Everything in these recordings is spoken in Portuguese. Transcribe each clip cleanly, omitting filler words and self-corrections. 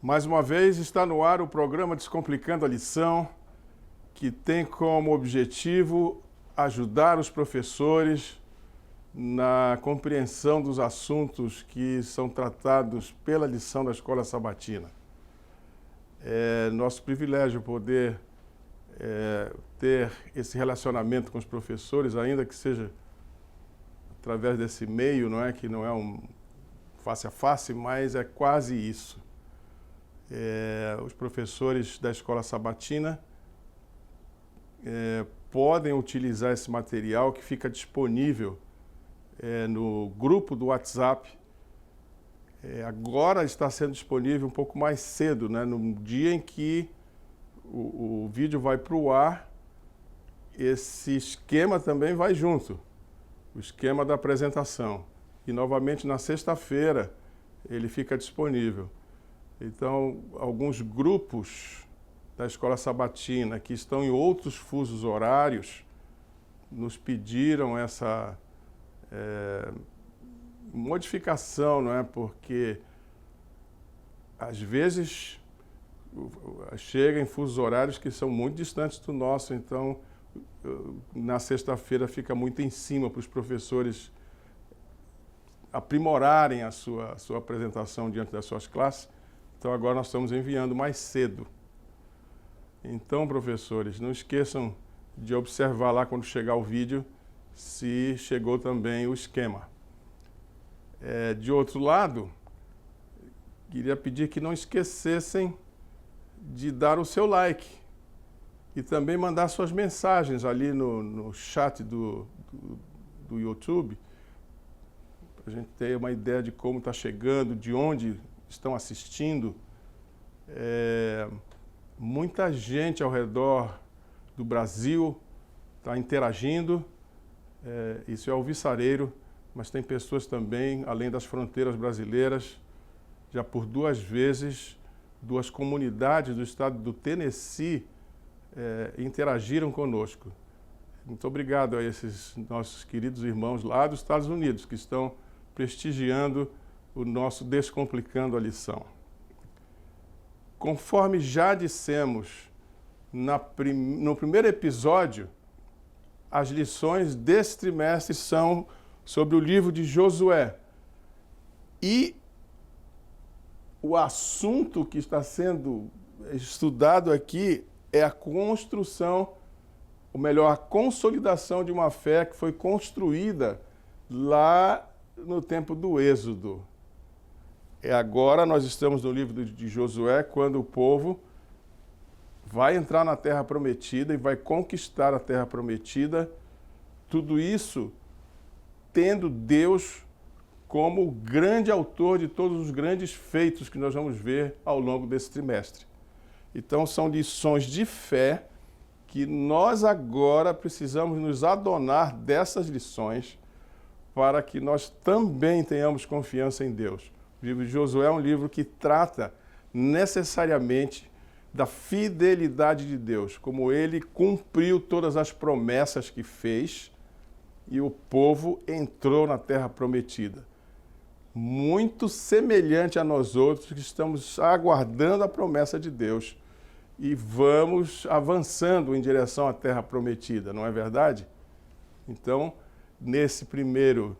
Mais uma vez está no ar o programa Descomplicando a Lição, que tem como objetivo ajudar os professores na compreensão dos assuntos que são tratados pela lição da Escola Sabatina. É nosso privilégio poder ter esse relacionamento com os professores, ainda que seja através desse meio, não é? Que não é um face a face, mas é quase isso. Os professores da Escola Sabatina podem utilizar esse material que fica disponível no grupo do WhatsApp. Agora está sendo disponível um pouco mais cedo, né? No dia em que o vídeo vai para o ar, esse esquema também vai junto, o esquema da apresentação. E novamente na sexta-feira ele fica disponível. Então, alguns grupos da Escola Sabatina que estão em outros fusos horários nos pediram essa modificação, não é? Porque às vezes chega em fusos horários que são muito distantes do nosso, então na sexta-feira fica muito em cima para os professores aprimorarem a sua apresentação diante das suas classes. Então agora nós estamos enviando mais cedo. Então, professores, não esqueçam de observar lá quando chegar o vídeo se chegou também o esquema. De outro lado, queria pedir que não esquecessem de dar o seu like e também mandar suas mensagens ali no chat do YouTube, para a gente ter uma ideia de como está chegando, de onde estão assistindo. Muita gente ao redor do Brasil está interagindo. Isso é alvissareiro, mas tem pessoas também, além das fronteiras brasileiras. Já por duas vezes, duas comunidades do estado do Tennessee interagiram conosco. Muito obrigado a esses nossos queridos irmãos lá dos Estados Unidos, que estão prestigiando o nosso Descomplicando a Lição. Conforme já dissemos no primeiro episódio, as lições desse trimestre são sobre o livro de Josué. E o assunto que está sendo estudado aqui é a construção, ou melhor, a consolidação de uma fé que foi construída lá no tempo do Êxodo. Agora nós estamos no livro de Josué, quando o povo vai entrar na Terra Prometida e vai conquistar a Terra Prometida. Tudo isso tendo Deus como o grande autor de todos os grandes feitos que nós vamos ver ao longo desse trimestre. Então são lições de fé que nós agora precisamos nos adonar dessas lições para que nós também tenhamos confiança em Deus. O livro de Josué é um livro que trata necessariamente da fidelidade de Deus, como ele cumpriu todas as promessas que fez e o povo entrou na Terra Prometida. Muito semelhante a nós outros que estamos aguardando a promessa de Deus e vamos avançando em direção à Terra Prometida, não é verdade? Então, nesse primeiro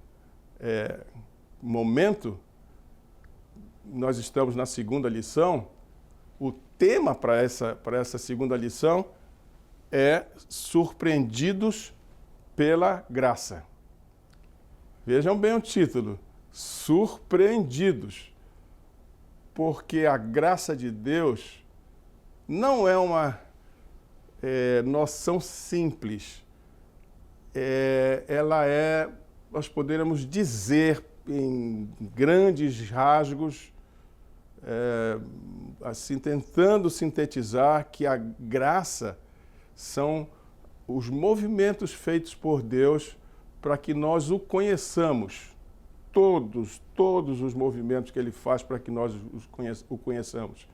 momento, nós estamos na segunda lição. O tema para essa segunda lição é Surpreendidos pela Graça. Vejam bem o título, Surpreendidos, porque a graça de Deus não é uma noção simples. Nós poderíamos dizer em grandes rasgos, assim, tentando sintetizar que a graça são os movimentos feitos por Deus para que nós o conheçamos. Todos os movimentos que ele faz para que nós o conheçamos.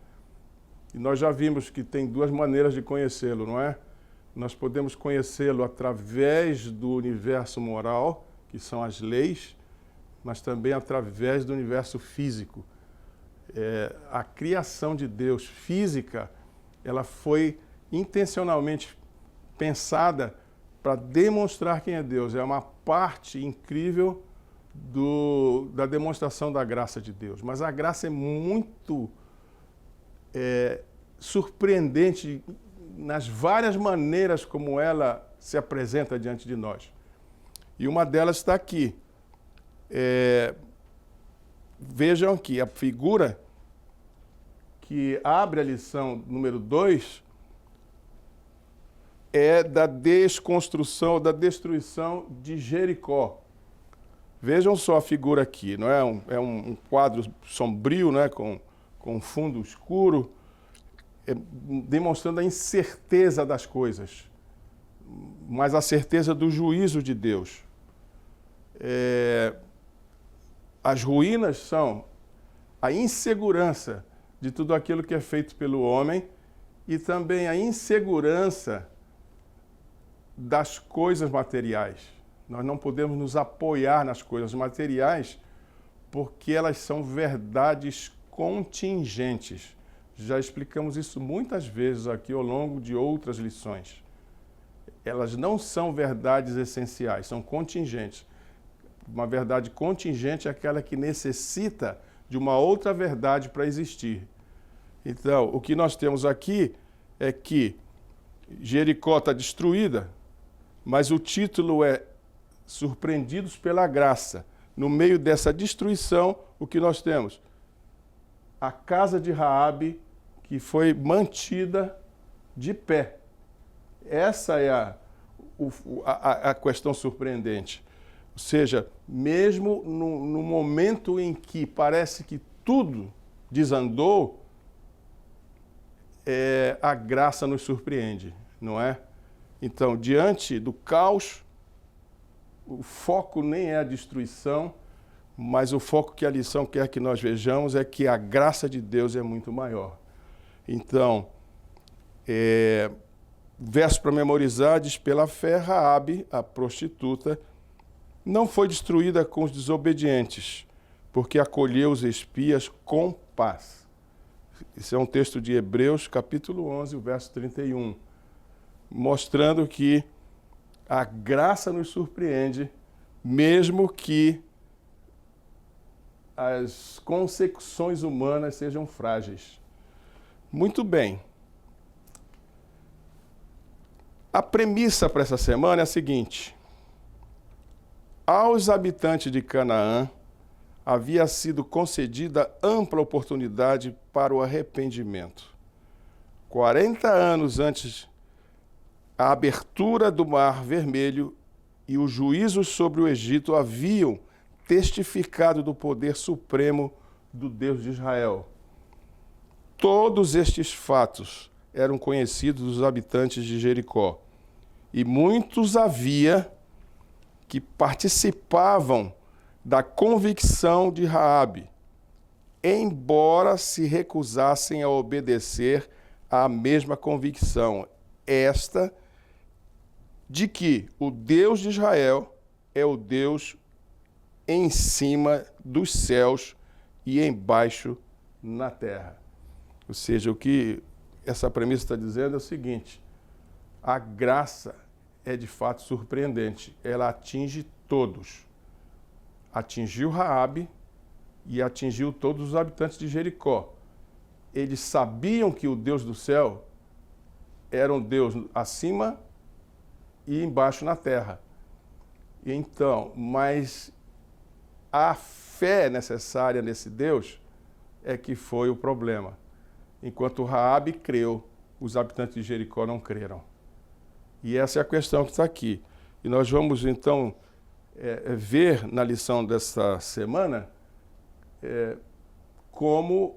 E nós já vimos que tem duas maneiras de conhecê-lo, não é? Nós podemos conhecê-lo através do universo moral, que são as leis, mas também através do universo físico. A criação de Deus física, ela foi intencionalmente pensada para demonstrar quem é Deus. É uma parte incrível da demonstração da graça de Deus. Mas a graça é muito surpreendente nas várias maneiras como ela se apresenta diante de nós. E uma delas está aqui. Vejam aqui, a figura que abre a lição número 2 é da desconstrução, da destruição de Jericó. Vejam só a figura aqui, não é? Um quadro sombrio, né? com fundo escuro, demonstrando a incerteza das coisas, mas a certeza do juízo de Deus. As ruínas são a insegurança de tudo aquilo que é feito pelo homem e também a insegurança das coisas materiais. Nós não podemos nos apoiar nas coisas materiais porque elas são verdades contingentes. Já explicamos isso muitas vezes aqui ao longo de outras lições. Elas não são verdades essenciais, são contingentes. Uma verdade contingente é aquela que necessita de uma outra verdade para existir. Então, o que nós temos aqui é que Jericó está destruída, mas o título é Surpreendidos pela Graça. No meio dessa destruição, o que nós temos? A casa de Raabe, que foi mantida de pé. Essa é a questão surpreendente. Ou seja, mesmo no momento em que parece que tudo desandou, a graça nos surpreende, não é? Então, diante do caos, o foco nem é a destruição, mas o foco que a lição quer que nós vejamos é que a graça de Deus é muito maior. Então, verso para memorizar diz: pela fé, Raabe, a prostituta, não foi destruída com os desobedientes, porque acolheu os espias com paz. Esse é um texto de Hebreus, capítulo 11, o verso 31, mostrando que a graça nos surpreende, mesmo que as consecuções humanas sejam frágeis. Muito bem. A premissa para essa semana é a seguinte: aos habitantes de Canaã havia sido concedida ampla oportunidade para o arrependimento. 40 anos antes, a abertura do Mar Vermelho e o juízo sobre o Egito haviam testificado do poder supremo do Deus de Israel. Todos estes fatos eram conhecidos dos habitantes de Jericó, e muitos havia que participavam da convicção de Raabe, embora se recusassem a obedecer à mesma convicção, esta de que o Deus de Israel é o Deus em cima dos céus e embaixo na terra. Ou seja, o que essa premissa está dizendo é o seguinte: a graça é de fato surpreendente, ela atinge todos. Atingiu Raabe e atingiu todos os habitantes de Jericó. Eles sabiam que o Deus do céu era um Deus acima e embaixo na terra. Então, mas a fé necessária nesse Deus é que foi o problema. Enquanto Raabe creu, os habitantes de Jericó não creram. E essa é a questão que está aqui. E nós vamos, então, ver na lição desta semana como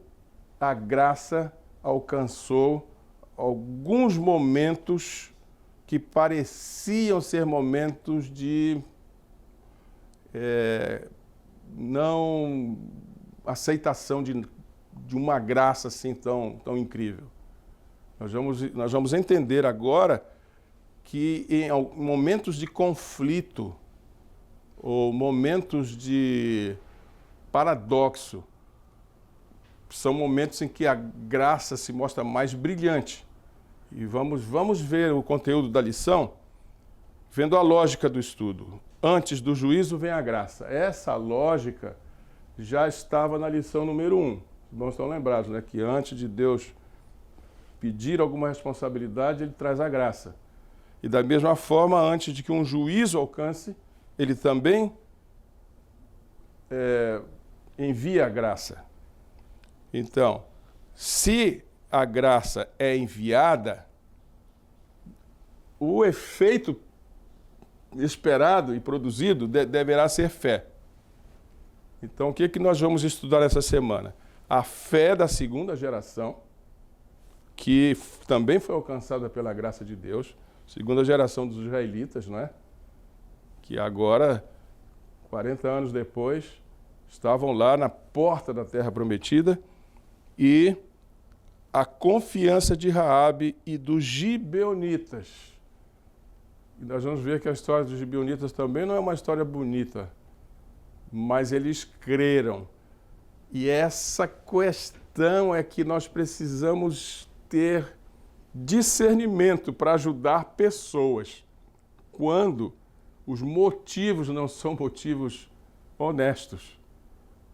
a graça alcançou alguns momentos que pareciam ser momentos de não aceitação de uma graça assim tão incrível. Nós vamos entender agora que em momentos de conflito ou momentos de paradoxo, são momentos em que a graça se mostra mais brilhante. E vamos ver o conteúdo da lição, vendo a lógica do estudo. Antes do juízo vem a graça. Essa lógica já estava na lição número 1. Os irmãos estão lembrados, né? Que antes de Deus pedir alguma responsabilidade, ele traz a graça. E da mesma forma, antes de que um juízo alcance, ele também envia a graça. Então, se a graça é enviada, o efeito esperado e produzido deverá ser fé. Então, o que nós vamos estudar essa semana? A fé da segunda geração, que também foi alcançada pela graça de Deus, segunda geração dos israelitas, não é? Que agora, 40 anos depois, estavam lá na porta da terra prometida, e a confiança de Raabe e dos gibeonitas. E nós vamos ver que a história dos gibeonitas também não é uma história bonita, mas eles creram. E essa questão é que nós precisamos ter discernimento para ajudar pessoas quando os motivos não são motivos honestos.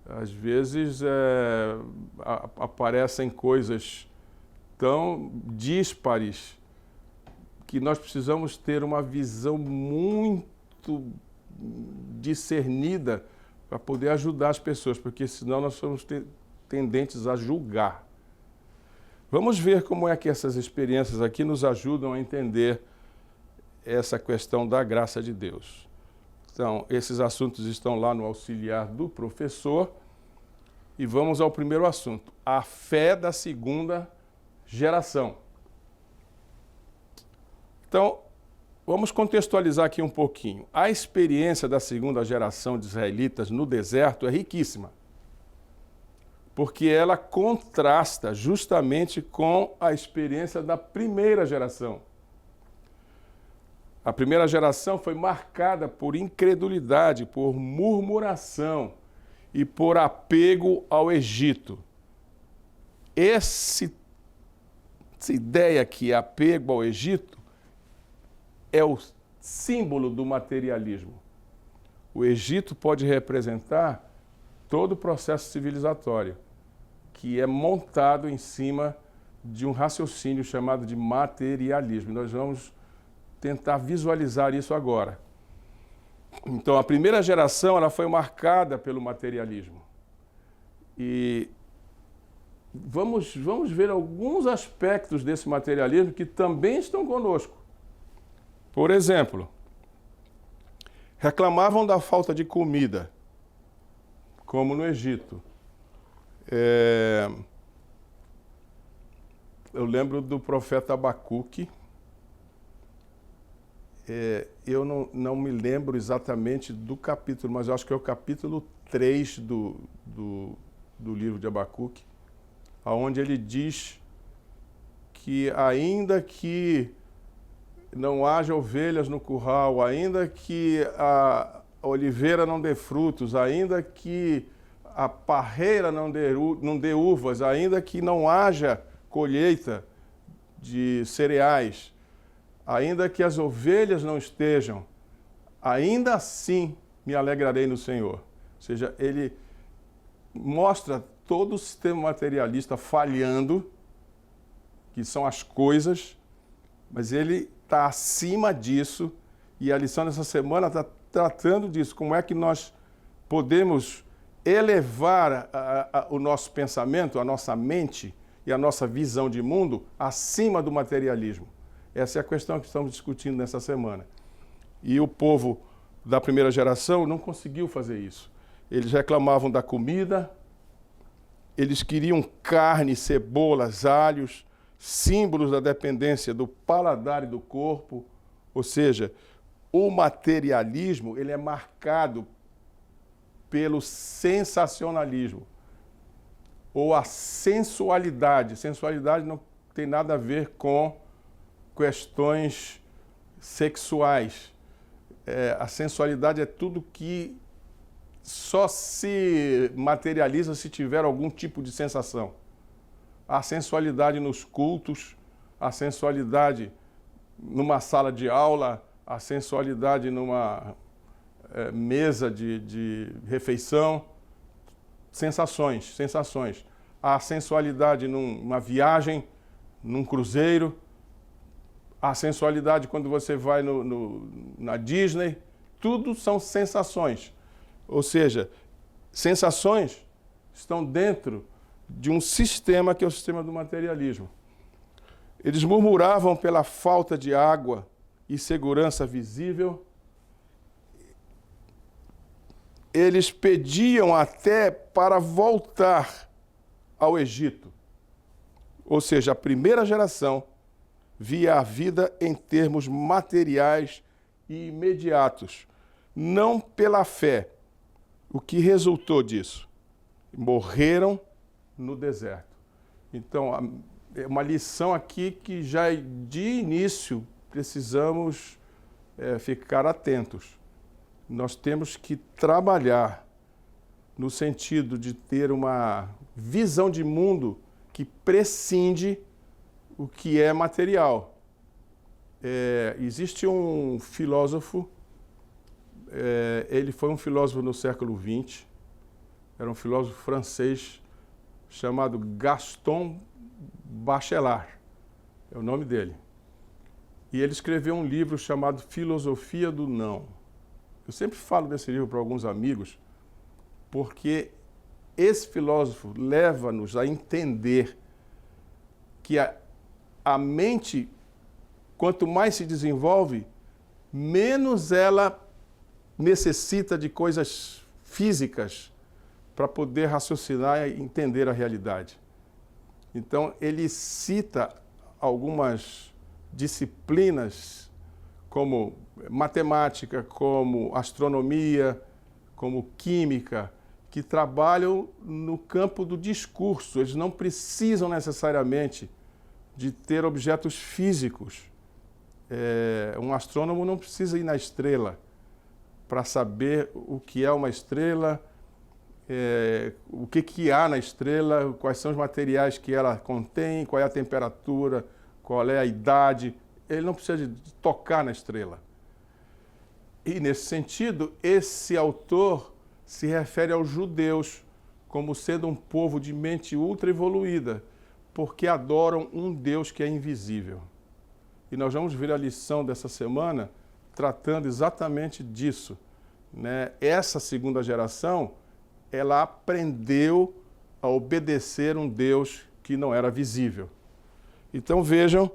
Às vezes aparecem coisas tão díspares que nós precisamos ter uma visão muito discernida para poder ajudar as pessoas, porque senão nós somos tendentes a julgar. Vamos ver como é que essas experiências aqui nos ajudam a entender essa questão da graça de Deus. Então, esses assuntos estão lá no auxiliar do professor. E vamos ao primeiro assunto, a fé da segunda geração. Então, vamos contextualizar aqui um pouquinho. A experiência da segunda geração de israelitas no deserto é riquíssima, porque ela contrasta justamente com a experiência da primeira geração. A primeira geração foi marcada por incredulidade, por murmuração e por apego ao Egito. Essa ideia que apego ao Egito é o símbolo do materialismo. O Egito pode representar todo o processo civilizatório, que é montado em cima de um raciocínio chamado de materialismo. Nós vamos tentar visualizar isso agora. Então, a primeira geração ela foi marcada pelo materialismo. E vamos ver alguns aspectos desse materialismo que também estão conosco. Por exemplo, reclamavam da falta de comida, como no Egito. Eu lembro do profeta Abacuque. Eu não me lembro exatamente do capítulo, mas eu acho que é o capítulo 3 do livro de Abacuque, onde ele diz que ainda que não haja ovelhas no curral, ainda que a oliveira não dê frutos, ainda que a parreira não dê uvas, ainda que não haja colheita de cereais, ainda que as ovelhas não estejam, ainda assim me alegrarei no Senhor. Ou seja, ele mostra todo o sistema materialista falhando, que são as coisas, mas ele está acima disso, e a lição dessa semana está tratando disso, como é que nós podemos elevar o nosso pensamento, a nossa mente e a nossa visão de mundo acima do materialismo. Essa é a questão que estamos discutindo nessa semana. E o povo da primeira geração não conseguiu fazer isso. Eles reclamavam da comida, eles queriam carne, cebolas, alhos, símbolos da dependência do paladar e do corpo. Ou seja, o materialismo ele é marcado pelo sensacionalismo ou a sensualidade. Sensualidade não tem nada a ver com questões sexuais. A sensualidade é tudo que só se materializa se tiver algum tipo de sensação. A sensualidade nos cultos, a sensualidade numa sala de aula, a sensualidade numa mesa de refeição, sensações. A sensualidade numa viagem, num cruzeiro, a sensualidade quando você vai na Disney, tudo são sensações. Ou seja, sensações estão dentro de um sistema que é o sistema do materialismo. Eles murmuravam pela falta de água e segurança visível. Eles pediam até para voltar ao Egito. Ou seja, a primeira geração via a vida em termos materiais e imediatos, não pela fé. O que resultou disso? Morreram no deserto. Então, é uma lição aqui que já de início precisamos ficar atentos. Nós temos que trabalhar no sentido de ter uma visão de mundo que prescinde o que é material. Existe um filósofo, ele foi um filósofo no século XX, era um filósofo francês chamado Gaston Bachelard, é o nome dele. E ele escreveu um livro chamado Filosofia do Não. Eu sempre falo desse livro para alguns amigos, porque esse filósofo leva-nos a entender que a mente, quanto mais se desenvolve, menos ela necessita de coisas físicas para poder raciocinar e entender a realidade. Então, ele cita algumas disciplinas, como matemática, como astronomia, como química, que trabalham no campo do discurso. Eles não precisam necessariamente de ter objetos físicos. Um astrônomo não precisa ir na estrela para saber o que é uma estrela, o que há na estrela, quais são os materiais que ela contém, qual é a temperatura, qual é a idade. Ele não precisa de tocar na estrela. E, nesse sentido, esse autor se refere aos judeus como sendo um povo de mente ultra evoluída, porque adoram um Deus que é invisível. E nós vamos ver a lição dessa semana tratando exatamente disso, né? Essa segunda geração, ela aprendeu a obedecer um Deus que não era visível. Então vejam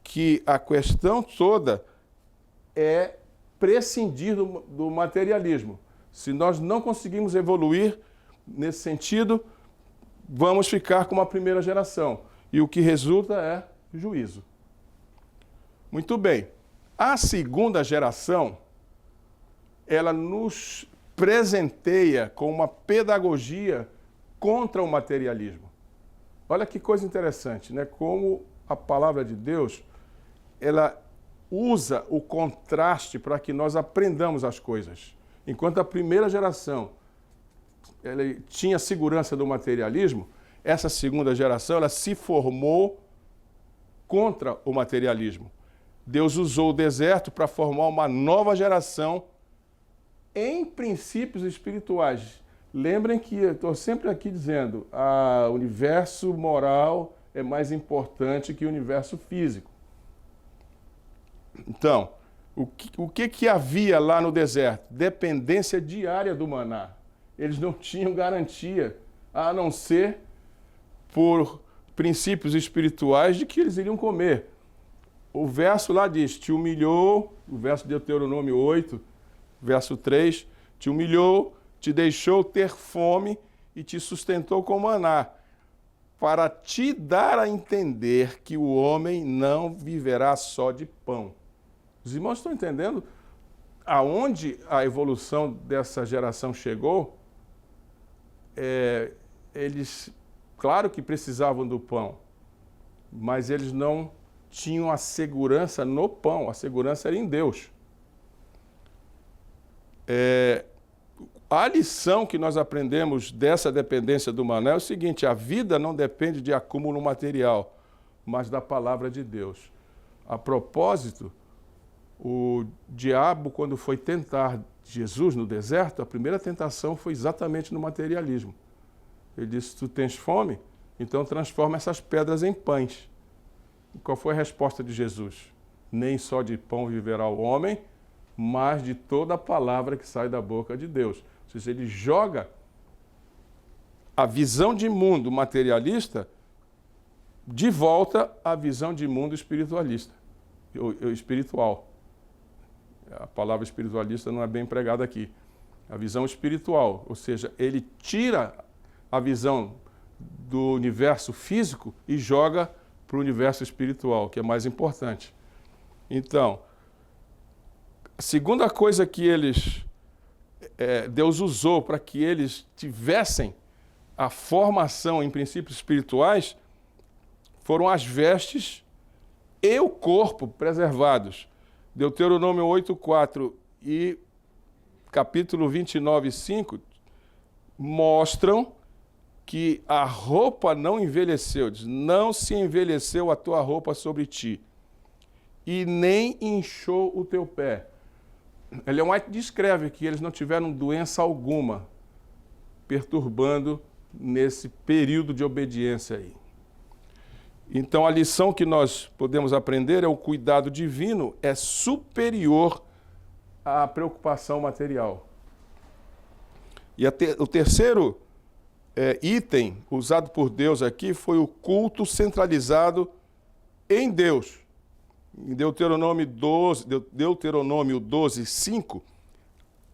que a questão toda é prescindir do materialismo. Se nós não conseguimos evoluir nesse sentido, vamos ficar como a primeira geração. E o que resulta é juízo. Muito bem. A segunda geração, ela nos presenteia com uma pedagogia contra o materialismo. Olha que coisa interessante, né? Como a palavra de Deus, ela usa o contraste para que nós aprendamos as coisas. Enquanto a primeira geração ela tinha segurança do materialismo, essa segunda geração ela se formou contra o materialismo. Deus usou o deserto para formar uma nova geração em princípios espirituais. Lembrem que eu estou sempre aqui dizendo, o universo moral é mais importante que o universo físico. Então, o que havia lá no deserto? Dependência diária do maná. Eles não tinham garantia, a não ser por princípios espirituais de que eles iriam comer. O verso lá diz, te humilhou, o verso de Deuteronômio 8, verso 3, te humilhou, te deixou ter fome e te sustentou com maná, para te dar a entender que o homem não viverá só de pão. Os irmãos estão entendendo aonde a evolução dessa geração chegou? Eles, claro que precisavam do pão, mas eles não tinham a segurança no pão, a segurança era em Deus. A lição que nós aprendemos dessa dependência do maná é o seguinte: a vida não depende de acúmulo material, mas da palavra de Deus. A propósito, o diabo, quando foi tentar Jesus no deserto, a primeira tentação foi exatamente no materialismo. Ele disse: tu tens fome? Então transforma essas pedras em pães. E qual foi a resposta de Jesus? Nem só de pão viverá o homem, mas de toda a palavra que sai da boca de Deus. Ou seja, ele joga a visão de mundo materialista de volta à visão de mundo espiritualista, ou espiritual. A palavra espiritualista não é bem empregada aqui. A visão espiritual, ou seja, ele tira a visão do universo físico e joga para o universo espiritual, que é mais importante. Então, a segunda coisa que Deus usou para que eles tivessem a formação em princípios espirituais foram as vestes e o corpo preservados. Deuteronômio 8:4 e capítulo 29:5 mostram que a roupa não envelheceu. Diz: não se envelheceu a tua roupa sobre ti, e nem inchou o teu pé. Ellen White descreve que eles não tiveram doença alguma perturbando nesse período de obediência aí. Então, a lição que nós podemos aprender é o cuidado divino é superior à preocupação material. E o terceiro item usado por Deus aqui foi o culto centralizado em Deus. Em Deuteronômio 12:5,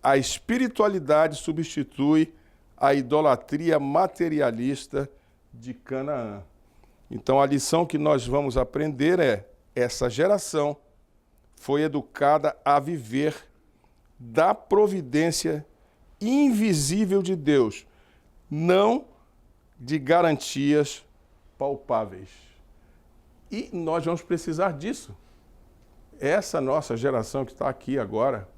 a espiritualidade substitui a idolatria materialista de Canaã. Então, a lição que nós vamos aprender é: essa geração foi educada a viver da providência invisível de Deus, não de garantias palpáveis. E nós vamos precisar disso. Essa nossa geração que está aqui agora,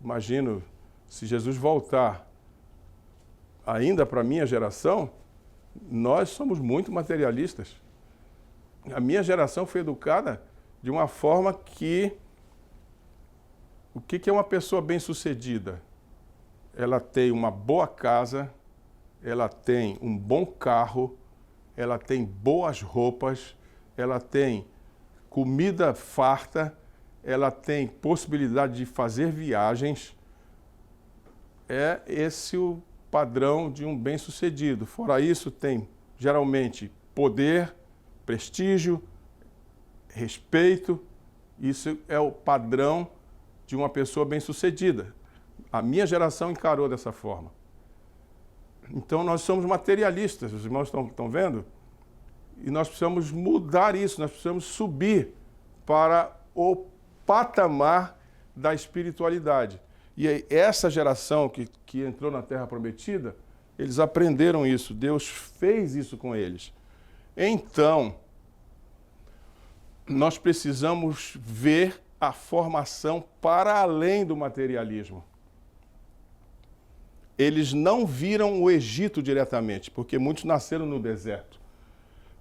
imagino, se Jesus voltar ainda para a minha geração, nós somos muito materialistas. A minha geração foi educada de uma forma que... O que é uma pessoa bem-sucedida? Ela tem uma boa casa, ela tem um bom carro, ela tem boas roupas, ela tem comida farta, ela tem possibilidade de fazer viagens. É esse o padrão de um bem-sucedido. Fora isso, tem geralmente poder, prestígio, respeito. Isso é o padrão de uma pessoa bem-sucedida. A minha geração encarou dessa forma. Então, nós somos materialistas, os irmãos estão vendo? E nós precisamos mudar isso, nós precisamos subir para o patamar da espiritualidade. E aí, essa geração que entrou na Terra Prometida, eles aprenderam isso, Deus fez isso com eles. Então, nós precisamos ver a formação para além do materialismo. Eles não viram o Egito diretamente, porque muitos nasceram no deserto.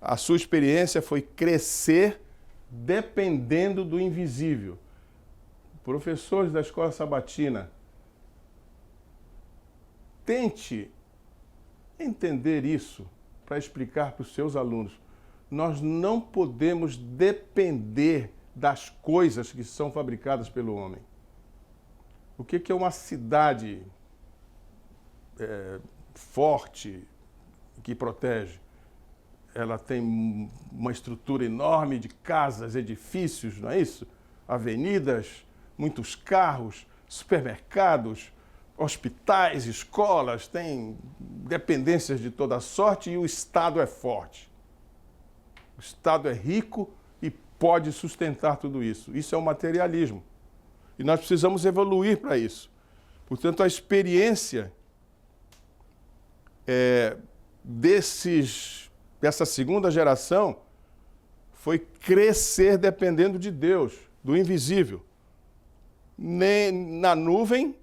A sua experiência foi crescer dependendo do invisível. Professores da escola sabatina, tente entender isso para explicar para os seus alunos. Nós não podemos depender das coisas que são fabricadas pelo homem. O que é uma cidade forte, que protege? Ela tem uma estrutura enorme de casas, edifícios, não é isso? Avenidas, muitos carros, supermercados, hospitais, escolas, tem dependências de toda sorte e o Estado é forte. O Estado é rico e pode sustentar tudo isso. Isso é o materialismo. E nós precisamos evoluir para isso. Portanto, a experiência dessa segunda geração foi crescer dependendo de Deus, do invisível. Nem na nuvem,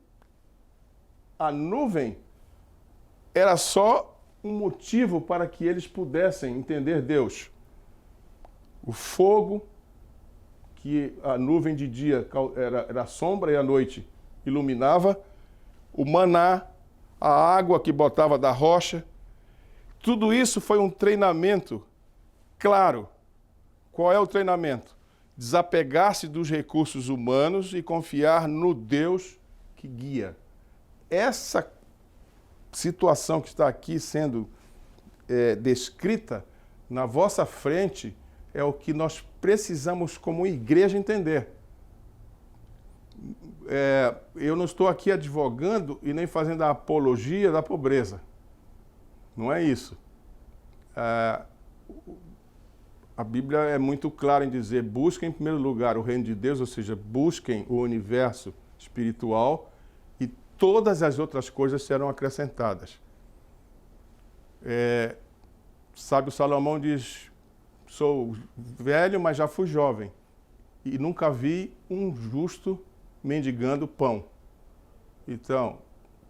a nuvem era só um motivo para que eles pudessem entender Deus. O fogo, que a nuvem de dia era sombra e à noite iluminava, o maná, a água que botava da rocha, tudo isso foi um treinamento claro. Qual é o treinamento? Desapegar-se dos recursos humanos e confiar no Deus que guia. Essa situação que está aqui sendo descrita na vossa frente é o que nós precisamos como igreja entender. Eu não estou aqui advogando e nem fazendo a apologia da pobreza. Não é isso. A Bíblia é muito clara em dizer: busquem em primeiro lugar o reino de Deus, ou seja, busquem o universo espiritual e todas as outras coisas serão acrescentadas. Sábio Salomão diz: sou velho, mas já fui jovem e nunca vi um justo mendigando pão. Então,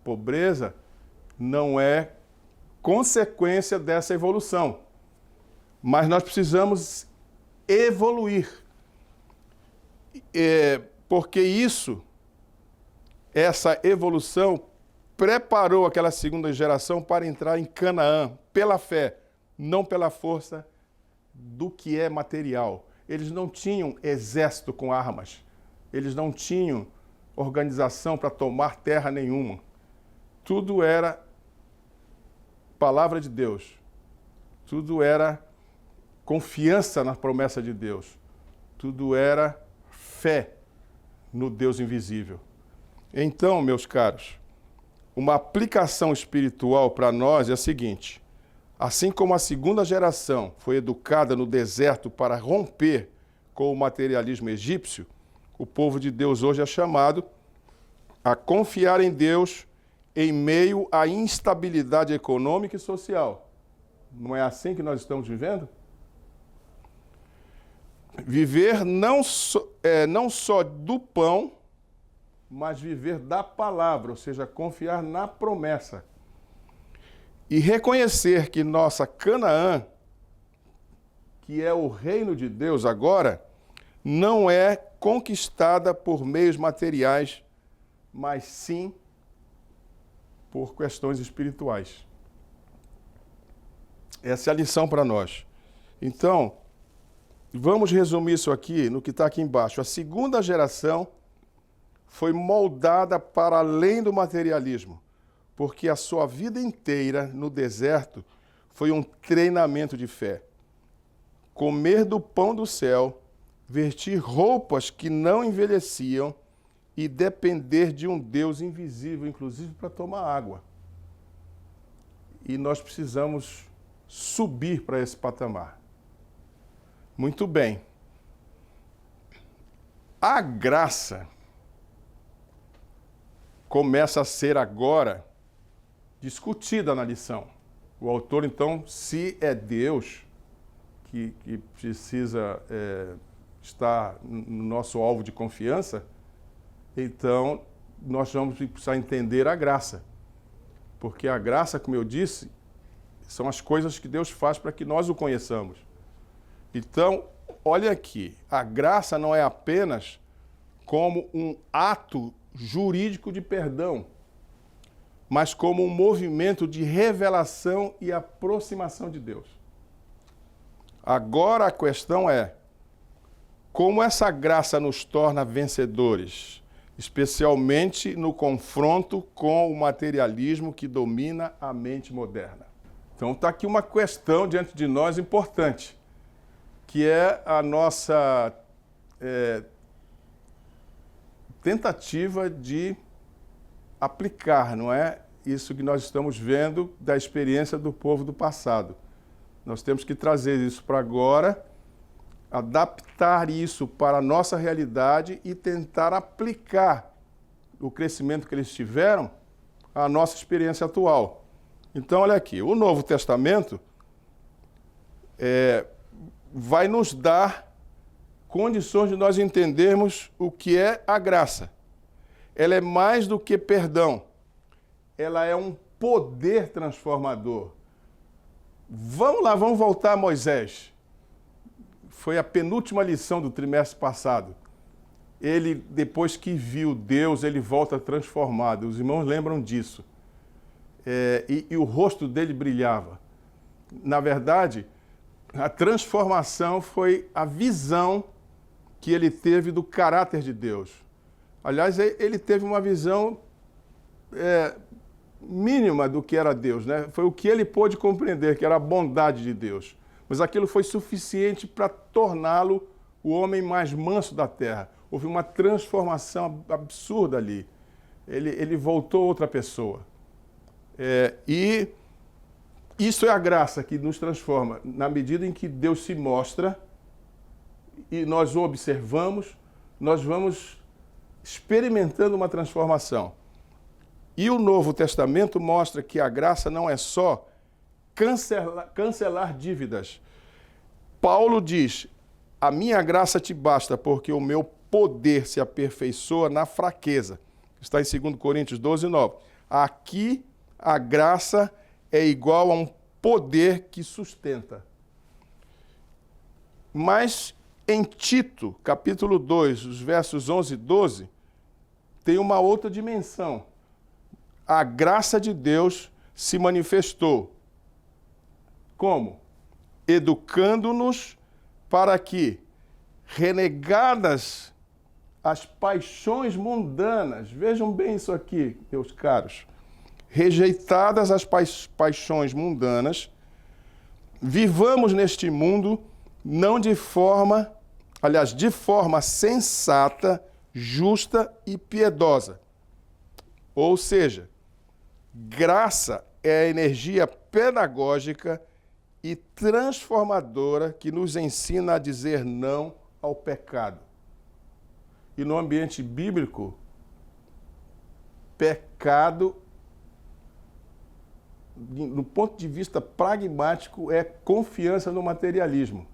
pobreza não é consequência dessa evolução. Mas nós precisamos evoluir. Porque essa evolução preparou aquela segunda geração para entrar em Canaã pela fé, não pela força do que é material. Eles não tinham exército com armas. Eles não tinham organização para tomar terra nenhuma. Tudo era palavra de Deus. Tudo era confiança na promessa de Deus. Tudo era fé no Deus invisível. Então, meus caros, uma aplicação espiritual para nós é a seguinte: assim como a segunda geração foi educada no deserto para romper com o materialismo egípcio, o povo de Deus hoje é chamado a confiar em Deus em meio à instabilidade econômica e social. Não é assim que nós estamos vivendo? Viver não só do pão, mas viver da palavra, ou seja, confiar na promessa. E reconhecer que nossa Canaã, que é o reino de Deus agora, não é conquistada por meios materiais, mas sim por questões espirituais. Essa é a lição para nós. Então, vamos resumir isso aqui no que está aqui embaixo. A segunda geração foi moldada para além do materialismo, porque a sua vida inteira no deserto foi um treinamento de fé. Comer do pão do céu, vestir roupas que não envelheciam e depender de um Deus invisível, inclusive para tomar água. E nós precisamos subir para esse patamar. Muito bem. A graça começa a ser agora discutida na lição. O autor, então, se é Deus que precisa estar no nosso alvo de confiança, então nós vamos precisar entender a graça. Porque a graça, como eu disse, são as coisas que Deus faz para que nós o conheçamos. Então, olha aqui, a graça não é apenas como um ato jurídico de perdão, mas como um movimento de revelação e aproximação de Deus. Agora a questão é, como essa graça nos torna vencedores, especialmente no confronto com o materialismo que domina a mente moderna? Então está aqui uma questão diante de nós importante, que é a nossa tentativa de aplicar, não é? Isso que nós estamos vendo da experiência do povo do passado. Nós temos que trazer isso para agora, adaptar isso para a nossa realidade e tentar aplicar o crescimento que eles tiveram à nossa experiência atual. Então, olha aqui, o Novo Testamento vai nos dar condições de nós entendermos o que é a graça. Ela é mais do que perdão. ela é um poder transformador. Vamos lá, vamos voltar a Moisés. Foi a penúltima lição do trimestre passado. Ele, depois que viu Deus, ele volta transformado. Os irmãos lembram disso. E o rosto dele brilhava. Na verdade, a transformação foi a visão que ele teve do caráter de Deus. Aliás, ele teve uma visão mínima do que era Deus, né? Foi o que ele pôde compreender, que era a bondade de Deus. Mas aquilo foi suficiente para torná-lo o homem mais manso da terra. Houve uma transformação absurda ali. Ele voltou outra pessoa. E isso é a graça que nos transforma, na medida em que Deus se mostra e nós o observamos, nós vamos experimentando uma transformação. E o Novo Testamento mostra que a graça não é só cancelar dívidas. Paulo diz, a minha graça te basta, porque o meu poder se aperfeiçoa na fraqueza. Está em 2 Coríntios 12, 9. Aqui a graça é igual a um poder que sustenta. Mas em Tito, capítulo 2, os versos 11 e 12, tem uma outra dimensão. A graça de Deus se manifestou. Como? Educando-nos para que, renegadas as paixões mundanas, vejam bem isso aqui, meus caros, rejeitadas as paixões mundanas, vivamos neste mundo não de forma sensata, justa e piedosa. Ou seja, graça é a energia pedagógica e transformadora que nos ensina a dizer não ao pecado. E no ambiente bíblico, pecado, no ponto de vista pragmático, é confiança no materialismo.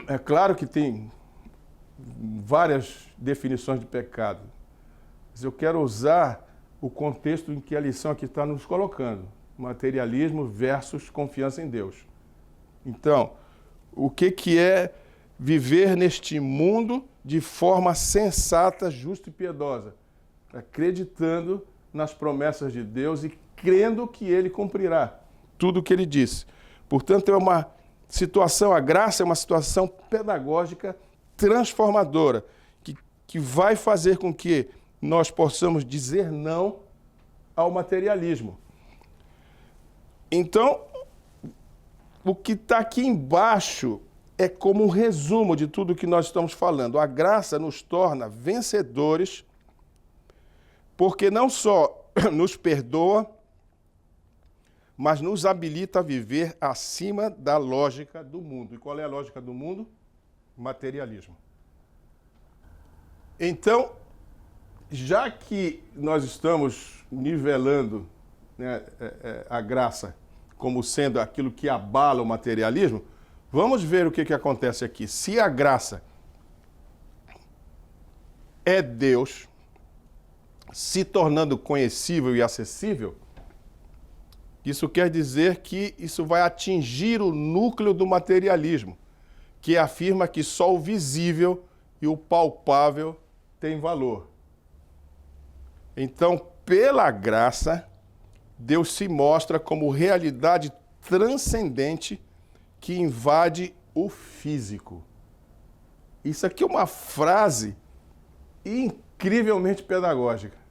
É claro que tem várias definições de pecado, mas eu quero usar o contexto em que a lição aqui está nos colocando. Materialismo versus confiança em Deus. Então, o que é viver neste mundo de forma sensata, justa e piedosa? Acreditando nas promessas de Deus e crendo que Ele cumprirá tudo o que Ele disse. Portanto, é uma situação, a graça é uma situação pedagógica transformadora, que vai fazer com que nós possamos dizer não ao materialismo. Então, o que está aqui embaixo é como um resumo de tudo que nós estamos falando. A graça nos torna vencedores, porque não só nos perdoa, mas nos habilita a viver acima da lógica do mundo. E qual é a lógica do mundo? Materialismo. Então, já que nós estamos nivelando, né, a graça como sendo aquilo que abala o materialismo, vamos ver o que acontece aqui. Se a graça é Deus se tornando conhecível e acessível, isso quer dizer que isso vai atingir o núcleo do materialismo, que afirma que só o visível e o palpável têm valor. Então, pela graça, Deus se mostra como realidade transcendente que invade o físico. Isso aqui é uma frase incrivelmente pedagógica.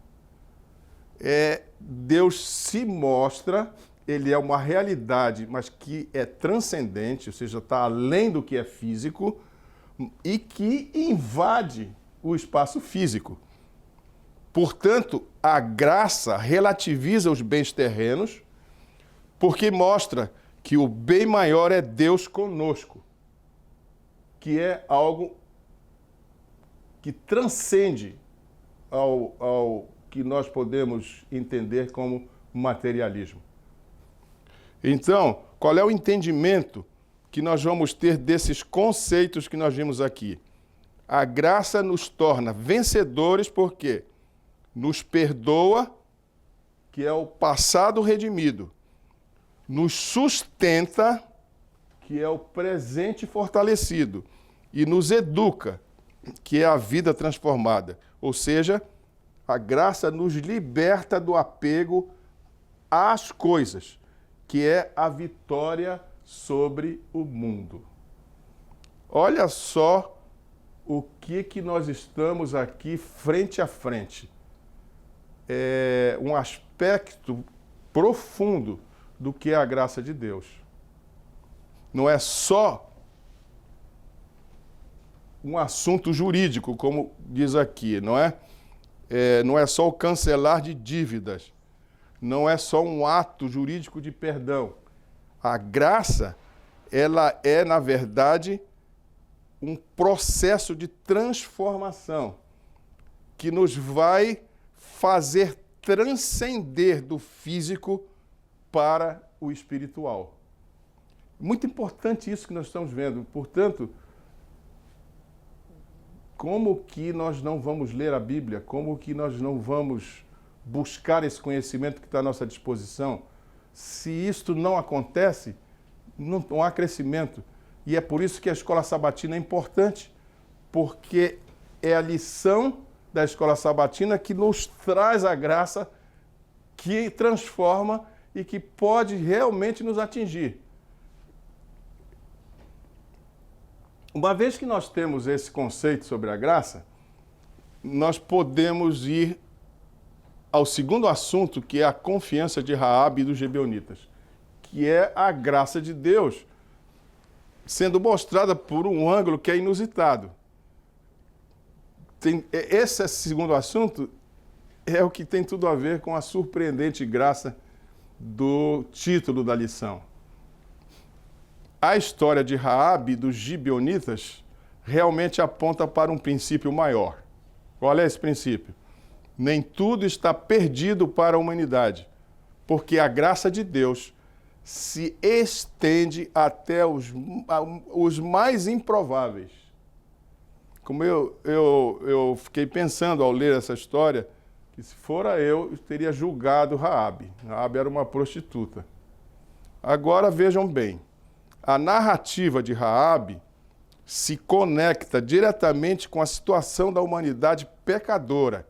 Deus se mostra, Ele é uma realidade, mas que é transcendente, ou seja, está além do que é físico, e que invade o espaço físico. Portanto, a graça relativiza os bens terrenos, porque mostra que o bem maior é Deus conosco, que é algo que transcende ao que nós podemos entender como materialismo. Então, qual é o entendimento que nós vamos ter desses conceitos que nós vimos aqui? A graça nos torna vencedores porque nos perdoa que é o passado redimido, nos sustenta, que é o presente fortalecido, e nos educa, que é a vida transformada. Ou seja, a graça nos liberta do apego às coisas, que é a vitória sobre o mundo. Olha só o que nós estamos aqui frente a frente. É um aspecto profundo do que é a graça de Deus. Não é só um assunto jurídico, como diz aqui, não é? Não é só o cancelar de dívidas, não é só um ato jurídico de perdão. A graça, ela é, na verdade, um processo de transformação que nos vai fazer transcender do físico para o espiritual. Muito importante isso que nós estamos vendo. Portanto, como que nós não vamos ler a Bíblia? Como que nós não vamos buscar esse conhecimento que está à nossa disposição? Se isto não acontece, não há crescimento. E é por isso que a escola sabatina é importante, porque é a lição da escola sabatina que nos traz a graça que transforma e que pode realmente nos atingir. Uma vez que nós temos esse conceito sobre a graça, nós podemos ir ao segundo assunto, que é a confiança de Raabe e dos gibeonitas, que é a graça de Deus sendo mostrada por um ângulo que é inusitado. Esse segundo assunto é o que tem tudo a ver com a surpreendente graça do título da lição. A história de Raabe e dos gibeonitas realmente aponta para um princípio maior. Qual é esse princípio? Nem tudo está perdido para a humanidade, porque a graça de Deus se estende até os mais improváveis. Como eu fiquei pensando ao ler essa história, que se fora eu teria julgado Raabe. Raabe era uma prostituta. Agora vejam bem, a narrativa de Raabe se conecta diretamente com a situação da humanidade pecadora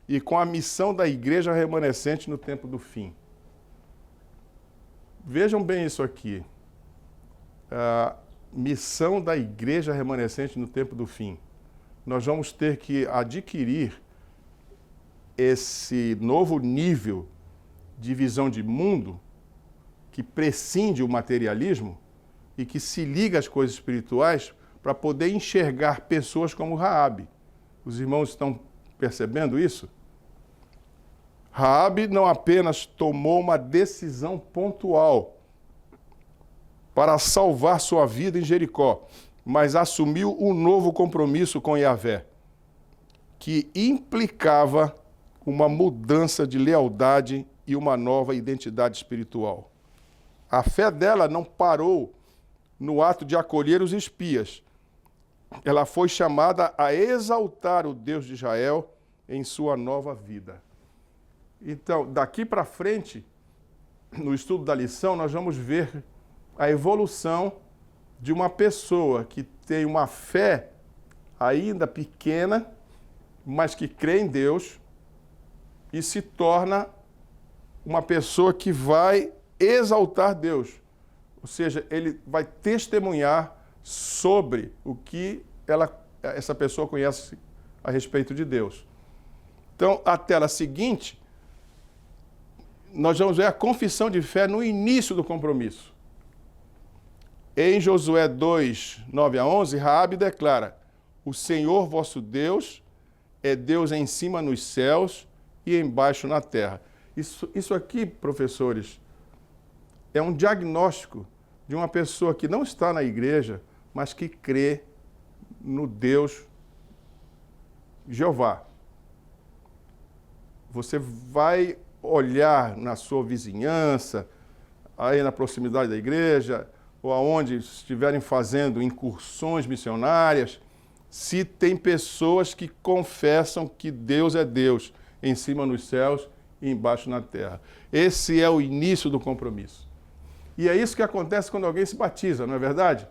e com a missão da igreja remanescente no tempo do fim. Vejam bem isso aqui. A missão da igreja remanescente no tempo do fim. Nós vamos ter que adquirir esse novo nível de visão de mundo que prescinde o materialismo e que se liga às coisas espirituais para poder enxergar pessoas como Raabe. Os irmãos estão percebendo isso? Raabe não apenas tomou uma decisão pontual para salvar sua vida em Jericó, mas assumiu um novo compromisso com Yahvé, que implicava uma mudança de lealdade e uma nova identidade espiritual. A fé dela não parou no ato de acolher os espias. Ela foi chamada a exaltar o Deus de Israel em sua nova vida. Então, daqui para frente, no estudo da lição, nós vamos ver a evolução de uma pessoa que tem uma fé ainda pequena, mas que crê em Deus e se torna uma pessoa que vai exaltar Deus. Ou seja, ele vai testemunhar sobre o que essa pessoa conhece a respeito de Deus. Então, a tela seguinte, nós vamos ver a confissão de fé no início do compromisso. Em Josué 2, 9 a 11, Raabe declara: o Senhor vosso Deus é Deus em cima nos céus e embaixo na terra. Isso aqui, professores, é um diagnóstico de uma pessoa que não está na igreja, mas que crê no Deus Jeová. Você vai olhar na sua vizinhança, aí na proximidade da igreja, ou aonde estiverem fazendo incursões missionárias, se tem pessoas que confessam que Deus é Deus em cima nos céus e embaixo na terra. Esse é o início do compromisso. E é isso que acontece quando alguém se batiza, não é verdade?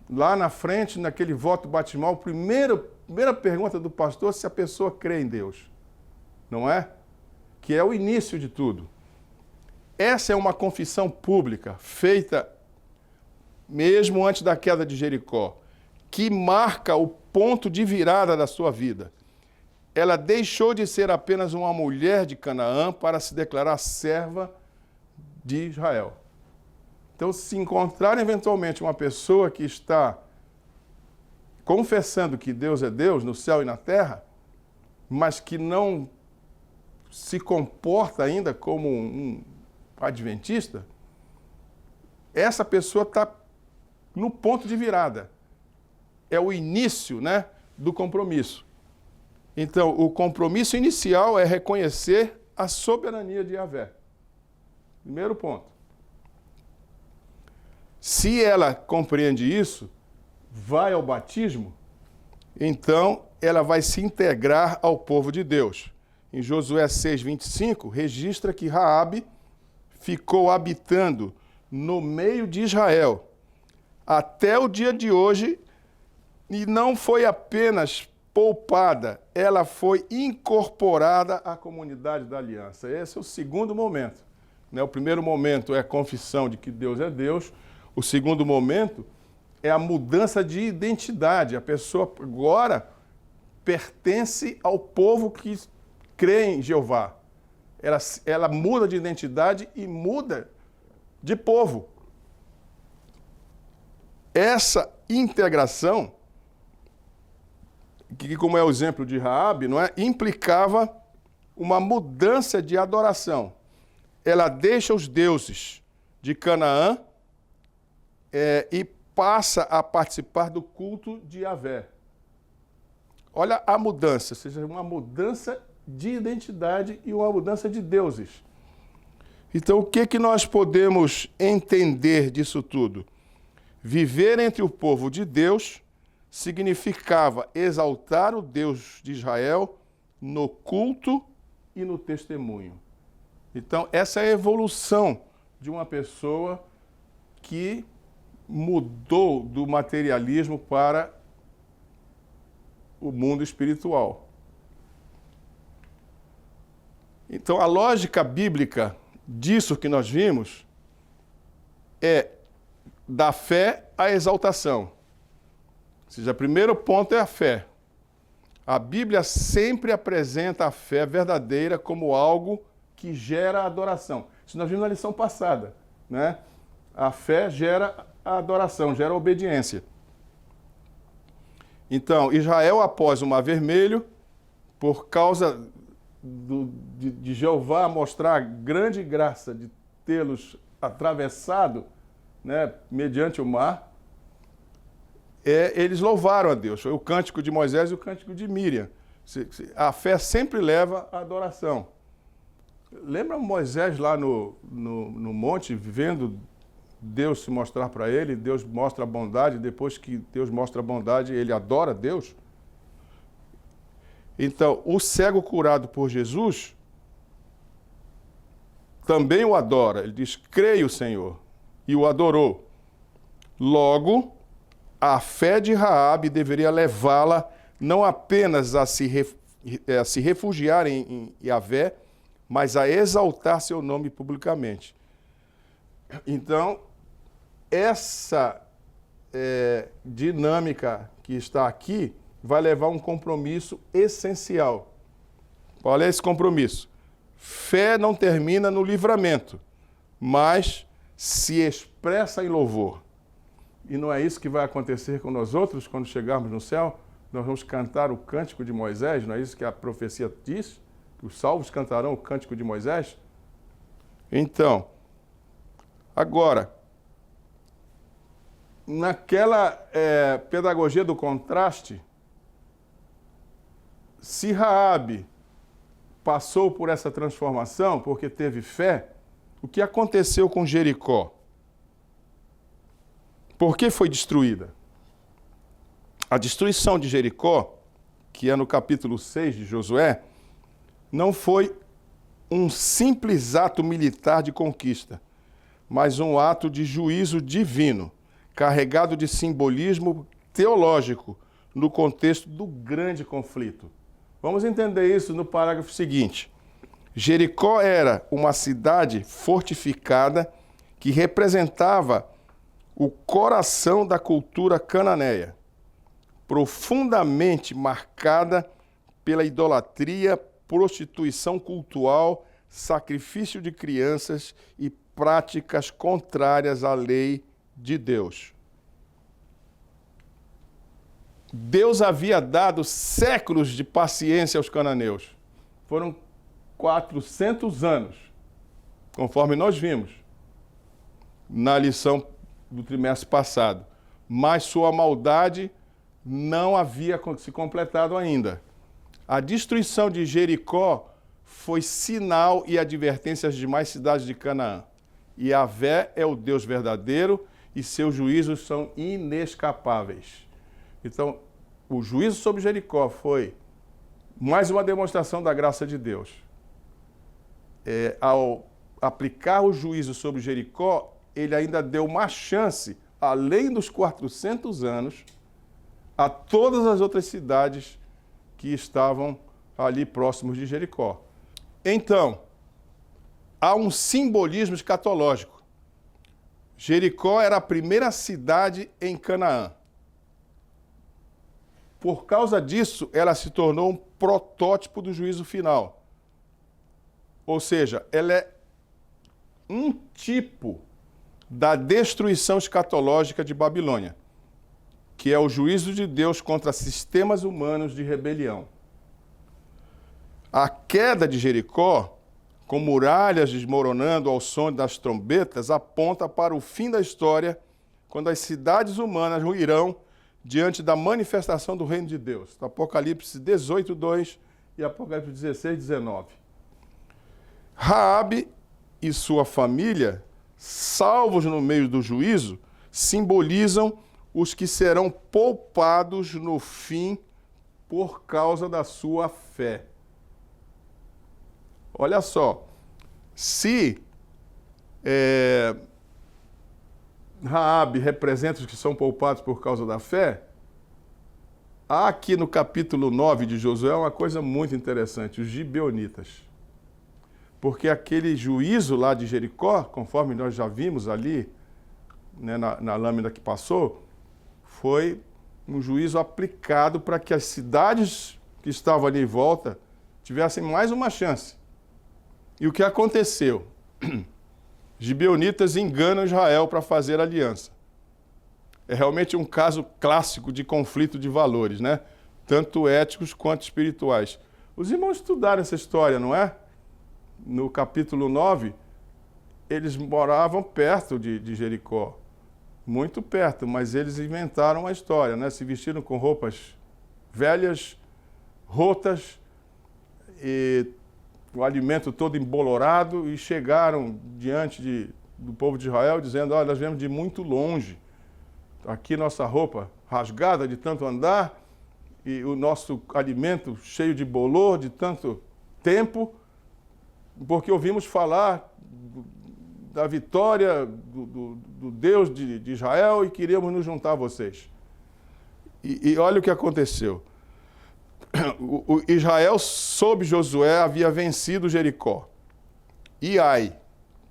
Lá na frente, naquele voto batismal, primeira pergunta do pastor é se a pessoa crê em Deus. Não é? Que é o início de tudo. Essa é uma confissão pública, feita mesmo antes da queda de Jericó, que marca o ponto de virada da sua vida. Ela deixou de ser apenas uma mulher de Canaã para se declarar serva de Israel. Então, se encontrar eventualmente uma pessoa que está confessando que Deus é Deus no céu e na terra, mas que não se comporta ainda como um adventista, essa pessoa está no ponto de virada. É o início, né, do compromisso. Então, o compromisso inicial é reconhecer a soberania de Yahvé. Primeiro ponto. Se ela compreende isso, vai ao batismo, então ela vai se integrar ao povo de Deus. Em Josué 6:25, registra que Raabe ficou habitando no meio de Israel até o dia de hoje, e não foi apenas poupada, ela foi incorporada à comunidade da aliança. Esse é o segundo momento. O primeiro momento é a confissão de que Deus é Deus. O segundo momento é a mudança de identidade. A pessoa agora pertence ao povo que crê em Jeová. Ela muda de identidade e muda de povo. Essa integração, que como é o exemplo de Raabe, não é, implicava uma mudança de adoração. Ela deixa os deuses de Canaã e passa a participar do culto de Yahvé. Olha a mudança, ou seja, uma mudança de identidade e uma mudança de deuses. Então, o que nós podemos entender disso tudo? Viver entre o povo de Deus significava exaltar o Deus de Israel no culto e no testemunho. Então, essa é a evolução de uma pessoa que mudou do materialismo para o mundo espiritual. Então, a lógica bíblica disso que nós vimos é da fé à exaltação. Ou seja, o primeiro ponto é a fé. A Bíblia sempre apresenta a fé verdadeira como algo que gera adoração. Isso nós vimos na lição passada, né? A fé gera a adoração, gera a obediência. Então, Israel, após o Mar Vermelho, por causa de Jeová mostrar a grande graça de tê-los atravessado, né, mediante o mar, eles louvaram a Deus. Foi o cântico de Moisés e o cântico de Míriam. A fé sempre leva à adoração. Lembra Moisés lá no monte, vendo Deus se mostrar para ele, Deus mostra a bondade, depois que Deus mostra a bondade, ele adora Deus? Então, o cego curado por Jesus também o adora. Ele diz, creio, Senhor, e o adorou. Logo, a fé de Raabe deveria levá-la não apenas a se refugiar em Yahvé, mas a exaltar seu nome publicamente. Então, essa dinâmica que está aqui vai levar a um compromisso essencial. Qual é esse compromisso? Fé não termina no livramento, mas se expressa em louvor. E não é isso que vai acontecer com nós outros quando chegarmos no céu? Nós vamos cantar o cântico de Moisés, não é isso que a profecia diz? Que os salvos cantarão o cântico de Moisés? Então, agora, naquela pedagogia do contraste, se Raabe passou por essa transformação porque teve fé, o que aconteceu com Jericó? Por que foi destruída? A destruição de Jericó, que é no capítulo 6 de Josué, não foi um simples ato militar de conquista, mas um ato de juízo divino, carregado de simbolismo teológico, no contexto do grande conflito. Vamos entender isso no parágrafo seguinte. Jericó era uma cidade fortificada que representava o coração da cultura cananeia, profundamente marcada pela idolatria, prostituição cultural, sacrifício de crianças e práticas contrárias à lei de Deus. Deus havia dado séculos de paciência aos cananeus. Foram 400 anos, conforme nós vimos na lição do trimestre passado. Mas sua maldade não havia se completado ainda. A destruição de Jericó foi sinal e advertência às demais cidades de Canaã. Yahvé é o Deus verdadeiro e seus juízos são inescapáveis. Então, o juízo sobre Jericó foi mais uma demonstração da graça de Deus. Ao aplicar o juízo sobre Jericó, ele ainda deu uma chance, além dos 400 anos, a todas as outras cidades que estavam ali próximos de Jericó. Então, há um simbolismo escatológico. Jericó era a primeira cidade em Canaã. Por causa disso, ela se tornou um protótipo do juízo final. Ou seja, ela é um tipo da destruição escatológica de Babilônia, que é o juízo de Deus contra sistemas humanos de rebelião. A queda de Jericó, com muralhas desmoronando ao som das trombetas, aponta para o fim da história, quando as cidades humanas ruirão diante da manifestação do reino de Deus. Apocalipse 18, 2 e Apocalipse 16, 19. Raabe e sua família, salvos no meio do juízo, simbolizam os que serão poupados no fim por causa da sua fé. Olha só, se Raabe representa os que são poupados por causa da fé, há aqui no capítulo 9 de Josué uma coisa muito interessante, os gibeonitas. Porque aquele juízo lá de Jericó, conforme nós já vimos ali, né, na lâmina que passou, foi um juízo aplicado para que as cidades que estavam ali em volta tivessem mais uma chance. E o que aconteceu? Gibeonitas enganam Israel para fazer aliança. É realmente um caso clássico de conflito de valores, né? Tanto éticos quanto espirituais. Os irmãos estudaram essa história, não é? No capítulo 9, eles moravam perto de Jericó. Muito perto, mas eles inventaram uma história, né? Se vestiram com roupas velhas, rotas, e o alimento todo embolorado, e chegaram diante do povo de Israel dizendo: olha, nós viemos de muito longe, aqui nossa roupa rasgada de tanto andar, e o nosso alimento cheio de bolor de tanto tempo, porque ouvimos falar da vitória do Deus de Israel e queríamos nos juntar a vocês. E olha o que aconteceu. O Israel, sob Josué, havia vencido Jericó e Ai,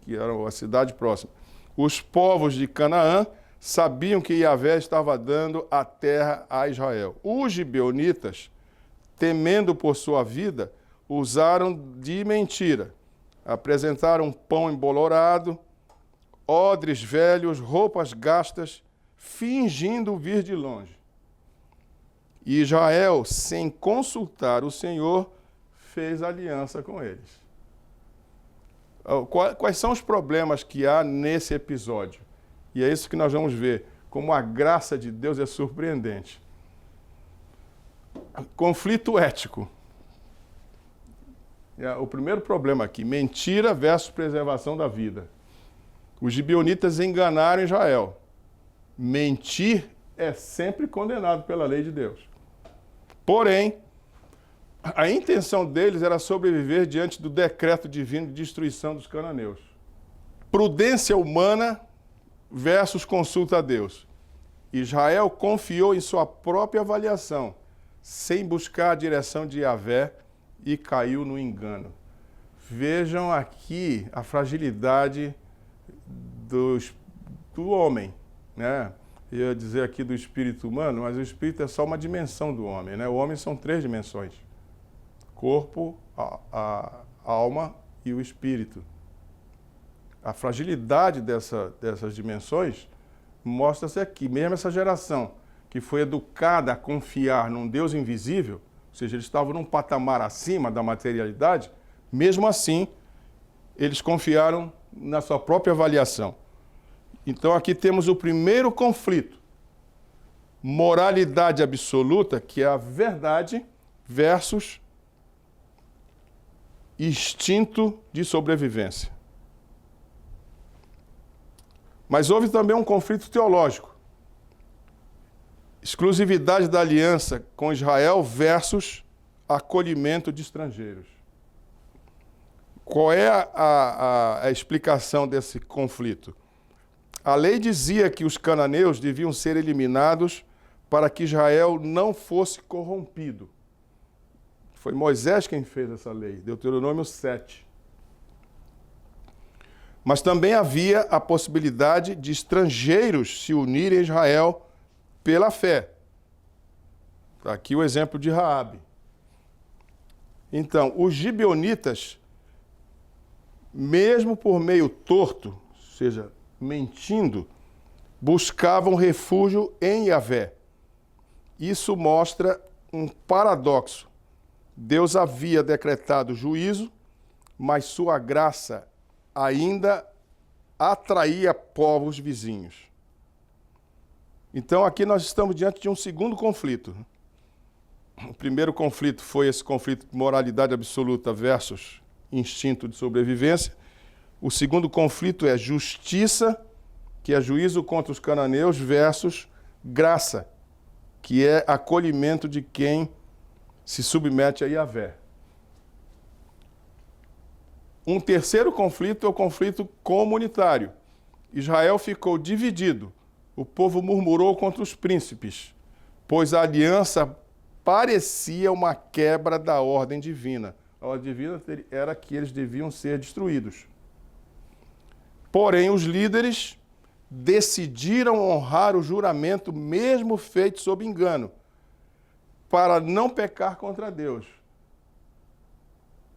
que era a cidade próxima. Os povos de Canaã sabiam que Yahvé estava dando a terra a Israel. Os gibeonitas, temendo por sua vida, usaram de mentira. Apresentaram pão embolorado, odres velhos, roupas gastas, fingindo vir de longe. E Israel, sem consultar o Senhor, fez aliança com eles. Quais são os problemas que há nesse episódio? E é isso que nós vamos ver, como a graça de Deus é surpreendente. Conflito ético. O primeiro problema aqui, mentira versus preservação da vida. Os gibeonitas enganaram Israel. Mentir é sempre condenado pela lei de Deus. Porém, A intenção deles era sobreviver diante do decreto divino de destruição dos cananeus. Prudência humana versus consulta a Deus. Israel confiou em sua própria avaliação, sem buscar a direção de Yahvé, e caiu no engano. Vejam aqui a fragilidade do homem, né? Eu ia dizer aqui do espírito humano, mas o espírito é só uma dimensão do homem, né? O homem são 3 dimensões: corpo, a alma e o espírito. A fragilidade dessas dimensões mostra-se aqui. Mesmo essa geração que foi educada a confiar num Deus invisível, ou seja, eles estavam num patamar acima da materialidade, mesmo assim, eles confiaram na sua própria avaliação. Então aqui temos o primeiro conflito. Moralidade absoluta, que é a verdade, versus instinto de sobrevivência. Mas houve também um conflito teológico. Exclusividade da aliança com Israel versus acolhimento de estrangeiros. Qual é a explicação desse conflito? A lei dizia que os cananeus deviam ser eliminados para que Israel não fosse corrompido. Foi Moisés quem fez essa lei, Deuteronômio 7. Mas também havia a possibilidade de estrangeiros se unirem a Israel pela fé. Está aqui o exemplo de Raabe. Então, os gibeonitas, mesmo por meio torto, ou seja, mentindo, buscavam refúgio em Yahvé. Isso mostra um paradoxo. Deus havia decretado juízo, mas sua graça ainda atraía povos vizinhos. Então aqui nós estamos diante de um segundo conflito. O primeiro conflito foi esse conflito de moralidade absoluta versus instinto de sobrevivência. O segundo conflito é justiça, que é juízo contra os cananeus, versus graça, que é acolhimento de quem se submete a Yahvé. Um terceiro conflito é o conflito comunitário. Israel ficou dividido. O povo murmurou contra os príncipes, pois a aliança parecia uma quebra da ordem divina. A ordem divina era que eles deviam ser destruídos. Porém, os líderes decidiram honrar o juramento, mesmo feito sob engano, para não pecar contra Deus.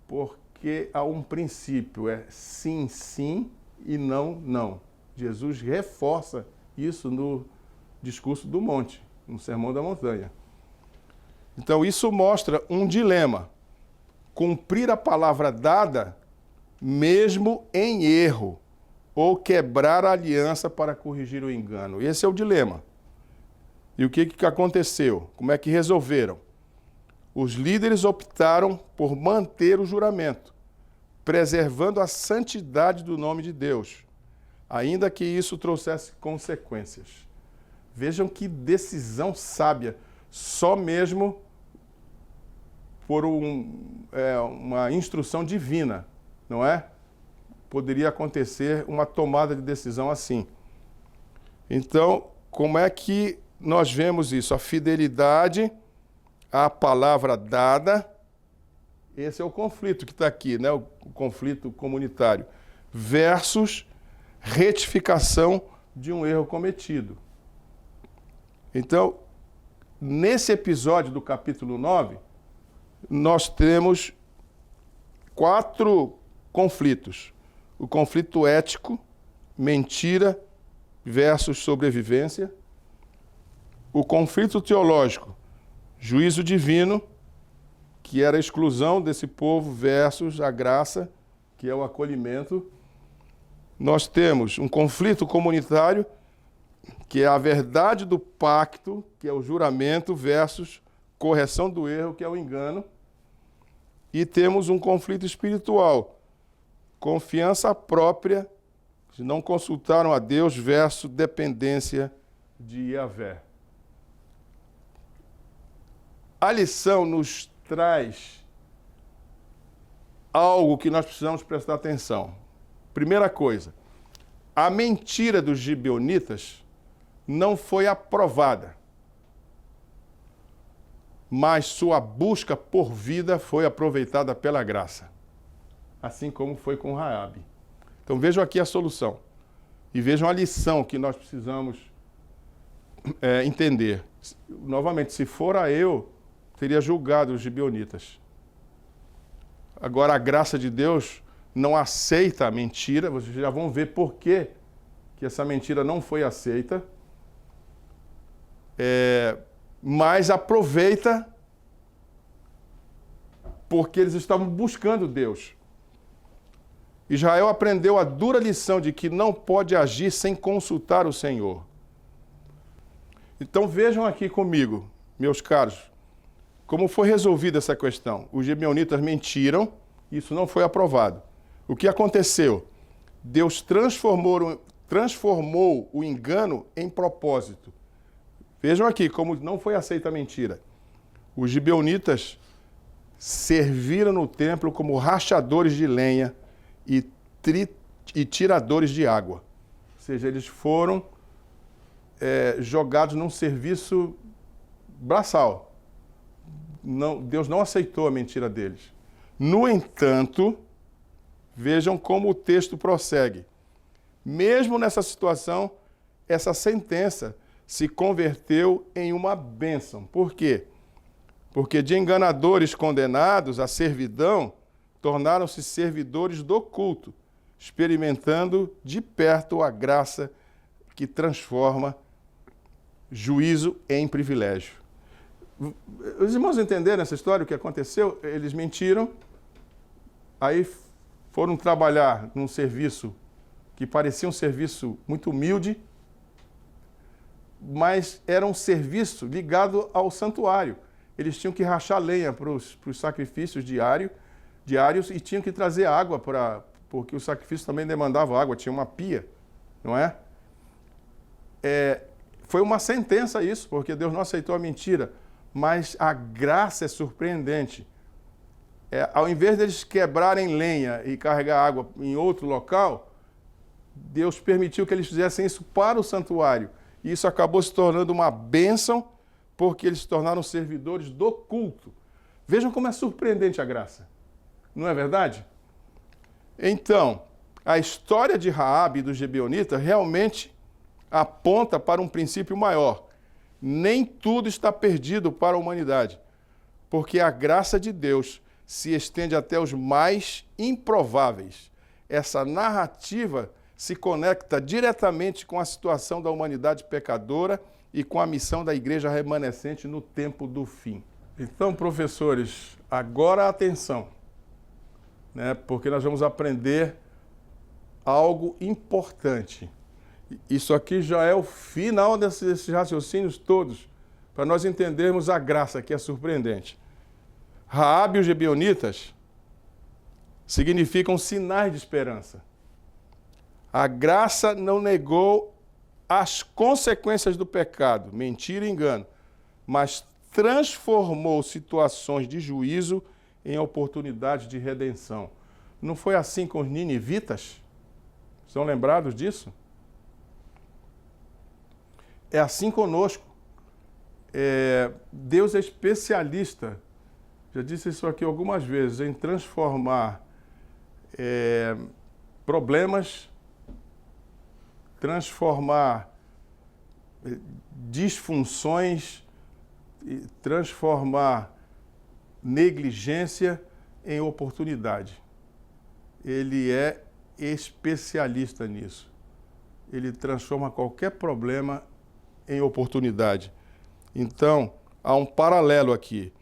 Porque há um princípio, é sim, sim e não, não. Jesus reforça isso no discurso do monte, no Sermão da Montanha. Então isso mostra um dilema. Cumprir a palavra dada, mesmo em erro, ou quebrar a aliança para corrigir o engano. Esse é o dilema. E o que aconteceu? Como é que resolveram? Os líderes optaram por manter o juramento, preservando a santidade do nome de Deus, ainda que isso trouxesse consequências. Vejam que decisão sábia, só mesmo por uma instrução divina, não é? Poderia acontecer uma tomada de decisão assim. Então, como é que nós vemos isso? A fidelidade à palavra dada, esse é o conflito que está aqui, né? O conflito comunitário, versus retificação de um erro cometido. Então, nesse episódio do capítulo 9, nós temos 4 conflitos. O conflito ético, mentira versus sobrevivência. O conflito teológico, juízo divino, que era a exclusão desse povo, versus a graça, que é o acolhimento. Nós temos um conflito comunitário, que é a verdade do pacto, que é o juramento, versus correção do erro, que é o engano. E temos um conflito espiritual, confiança própria, que não consultaram a Deus, versus dependência de Yahvé. A lição nos traz algo que nós precisamos prestar atenção. Primeira coisa, a mentira dos gibeonitas não foi aprovada, mas sua busca por vida foi aproveitada pela graça, assim como foi com Raabe. Então vejam aqui a solução e vejam a lição que nós precisamos entender. Novamente, se fora eu, teria julgado os gibeonitas. Agora, a graça de Deus não aceita a mentira, vocês já vão ver por que essa mentira não foi aceita, mas aproveita porque eles estavam buscando Deus. Israel aprendeu a dura lição de que não pode agir sem consultar o Senhor. Então vejam aqui comigo, meus caros, como foi resolvida essa questão. Os gibeonitas mentiram, isso não foi aprovado. O que aconteceu? Deus transformou o engano em propósito. Vejam aqui como não foi aceita a mentira. Os gibeonitas serviram no templo como rachadores de lenha e tiradores de água. Ou seja, eles foram jogados num serviço braçal. Deus não aceitou a mentira deles. No entanto, vejam como o texto prossegue. Mesmo nessa situação, essa sentença se converteu em uma bênção. Por quê? Porque de enganadores condenados à servidão, tornaram-se servidores do culto, experimentando de perto a graça que transforma juízo em privilégio. Os irmãos entenderam essa história, o que aconteceu? Eles mentiram, aí foram trabalhar num serviço que parecia um serviço muito humilde, mas era um serviço ligado ao santuário. Eles tinham que rachar lenha para os sacrifícios diários e tinham que trazer água, porque o sacrifício também demandava água, tinha uma pia, não é? Foi uma sentença isso, porque Deus não aceitou a mentira, mas a graça é surpreendente. Ao invés deles quebrarem lenha e carregar água em outro local, Deus permitiu que eles fizessem isso para o santuário. E isso acabou se tornando uma bênção, porque eles se tornaram servidores do culto. Vejam como é surpreendente a graça. Não é verdade? Então, a história de Raabe e dos gibeonitas realmente aponta para um princípio maior. Nem tudo está perdido para a humanidade, porque a graça de Deus se estende até os mais improváveis. Essa narrativa se conecta diretamente com a situação da humanidade pecadora e com a missão da igreja remanescente no tempo do fim. Então, professores, agora atenção, né? Porque nós vamos aprender algo importante. Isso aqui já é o final desses raciocínios todos, para nós entendermos a graça, que é surpreendente. Raabe e os gibeonitas significam sinais de esperança. A graça não negou as consequências do pecado, mentira e engano, mas transformou situações de juízo em oportunidades de redenção. Não foi assim com os ninivitas? Estão lembrados disso? É assim conosco. Deus é especialista, já disse isso aqui algumas vezes, em transformar problemas, transformar disfunções, transformar negligência em oportunidade. Ele é especialista nisso. Ele transforma qualquer problema em oportunidade. Então, há um paralelo aqui,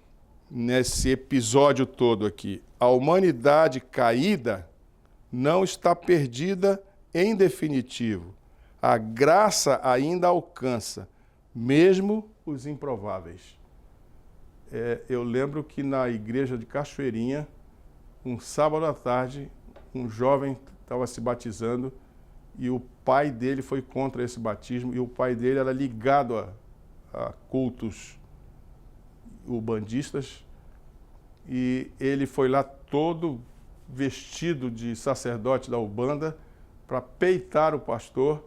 nesse episódio todo aqui. A humanidade caída não está perdida em definitivo. A graça ainda alcança, mesmo os improváveis. Eu lembro que na igreja de Cachoeirinha, um sábado à tarde, um jovem estava se batizando e o pai dele foi contra esse batismo, e o pai dele era ligado a cultos ubandistas, e ele foi lá todo vestido de sacerdote da Ubanda para peitar o pastor.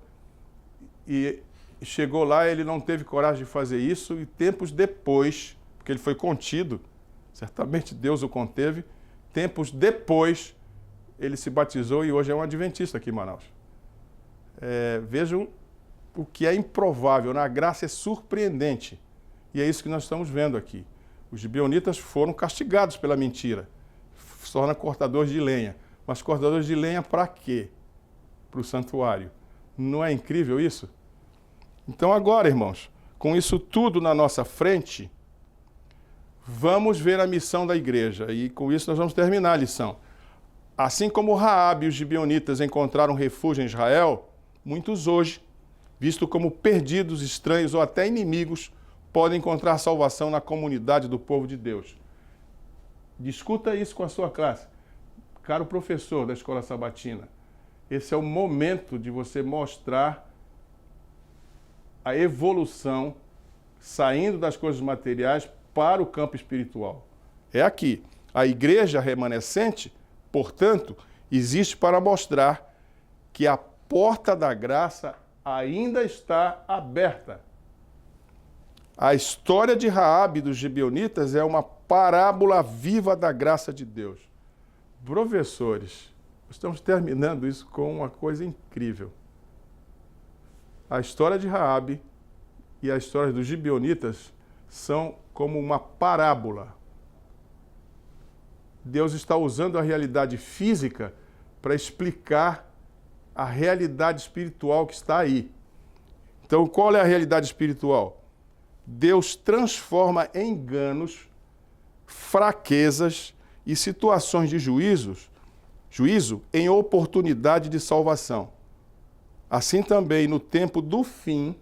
E chegou lá, ele não teve coragem de fazer isso, e tempos depois, porque ele foi contido, certamente Deus o conteve, tempos depois ele se batizou e hoje é um adventista aqui em Manaus. Vejam o que é improvável, na graça é surpreendente. E é isso que nós estamos vendo aqui. Os gibeonitas foram castigados pela mentira, se tornam cortadores de lenha. Mas cortadores de lenha para quê? Para o santuário. Não é incrível isso? Então agora, irmãos, com isso tudo na nossa frente, vamos ver a missão da igreja. E com isso nós vamos terminar a lição. Assim como Raabe e os gibeonitas encontraram refúgio em Israel, muitos hoje, vistos como perdidos, estranhos ou até inimigos, podem encontrar salvação na comunidade do povo de Deus. Discuta isso com a sua classe. Caro professor da Escola Sabatina, esse é o momento de você mostrar a evolução saindo das coisas materiais para o campo espiritual. É aqui. A igreja remanescente, portanto, existe para mostrar que a porta da graça ainda está aberta. A história de Raabe e dos gibeonitas é uma parábola viva da graça de Deus. Professores, estamos terminando isso com uma coisa incrível. A história de Raabe e a história dos gibeonitas são como uma parábola. Deus está usando a realidade física para explicar a realidade espiritual que está aí. Então, qual é a realidade espiritual? Deus transforma enganos, fraquezas e situações de juízo em oportunidade de salvação. Assim também, no tempo do fim,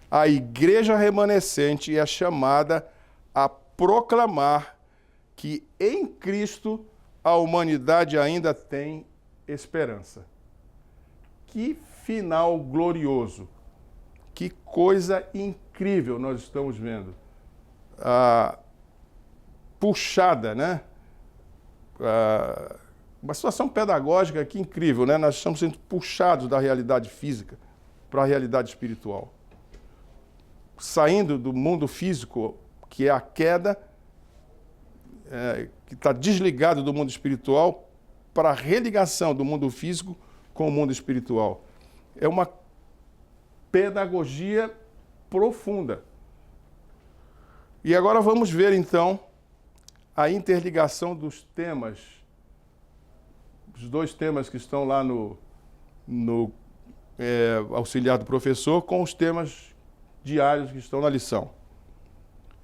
a igreja remanescente é chamada a proclamar que em Cristo a humanidade ainda tem esperança. Que final glorioso! Que coisa incrível nós estamos vendo. Puxada, né? Uma situação pedagógica aqui incrível, né? Nós estamos sendo puxados da realidade física para a realidade espiritual. Saindo do mundo físico, que é a queda, que está desligado do mundo espiritual, para a religação do mundo físico com o mundo espiritual. É uma pedagogia profunda. E agora vamos ver, então, a interligação dos temas, os dois temas que estão lá no auxiliar do professor, com os temas diários que estão na lição.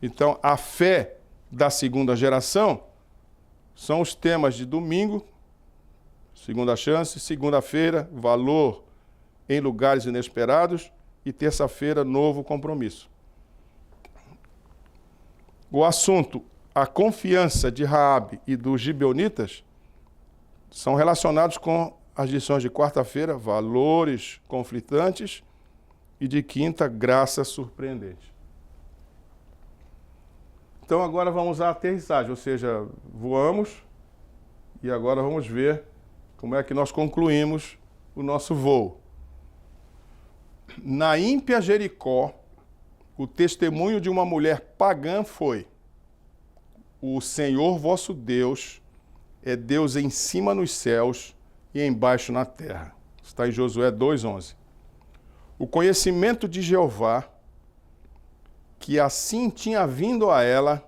Então, a fé da segunda geração são os temas de domingo, segunda chance, segunda-feira, valor em lugares inesperados, e terça-feira, novo compromisso. O assunto, a confiança de Raabe e dos gibeonitas, são relacionados com as lições de quarta-feira, valores conflitantes, e de quinta, graça surpreendente. Então agora vamos à aterrissagem, ou seja, voamos e agora vamos ver como é que nós concluímos o nosso voo. Na ímpia Jericó, o testemunho de uma mulher pagã foi: o Senhor vosso Deus é Deus em cima nos céus e embaixo na terra. Está em Josué 2:11. O conhecimento de Jeová, que assim tinha vindo a ela,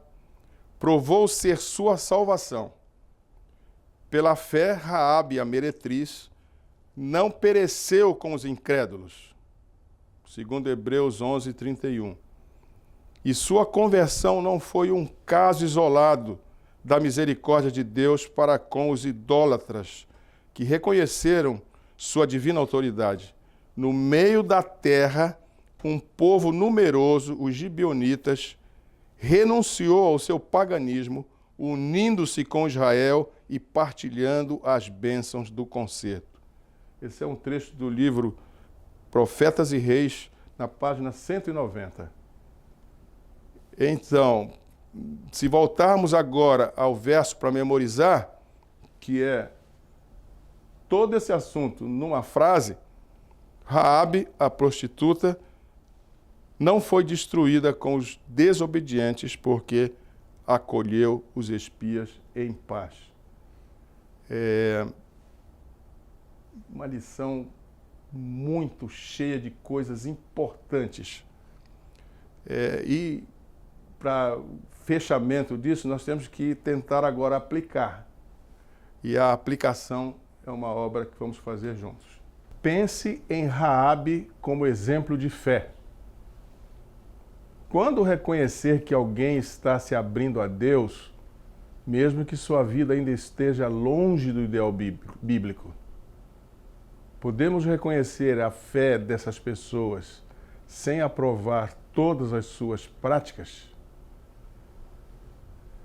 provou ser sua salvação. Pela fé, Raabe, a meretriz, não pereceu com os incrédulos. Segundo Hebreus 11:31. E sua conversão não foi um caso isolado da misericórdia de Deus para com os idólatras, que reconheceram sua divina autoridade. No meio da terra, um povo numeroso, os gibeonitas, renunciou ao seu paganismo, unindo-se com Israel e partilhando as bênçãos do concerto. Esse é um trecho do livro Profetas e Reis, na página 190. Então, se voltarmos agora ao verso para memorizar, que é todo esse assunto numa frase, Raabe, a prostituta, não foi destruída com os desobedientes, porque acolheu os espias em paz. É uma lição muito cheia de coisas importantes. E para fechamento disso, nós temos que tentar agora aplicar. E a aplicação é uma obra que vamos fazer juntos. Pense em Raabe como exemplo de fé. Quando reconhecer que alguém está se abrindo a Deus, mesmo que sua vida ainda esteja longe do ideal bíblico, podemos reconhecer a fé dessas pessoas sem aprovar todas as suas práticas?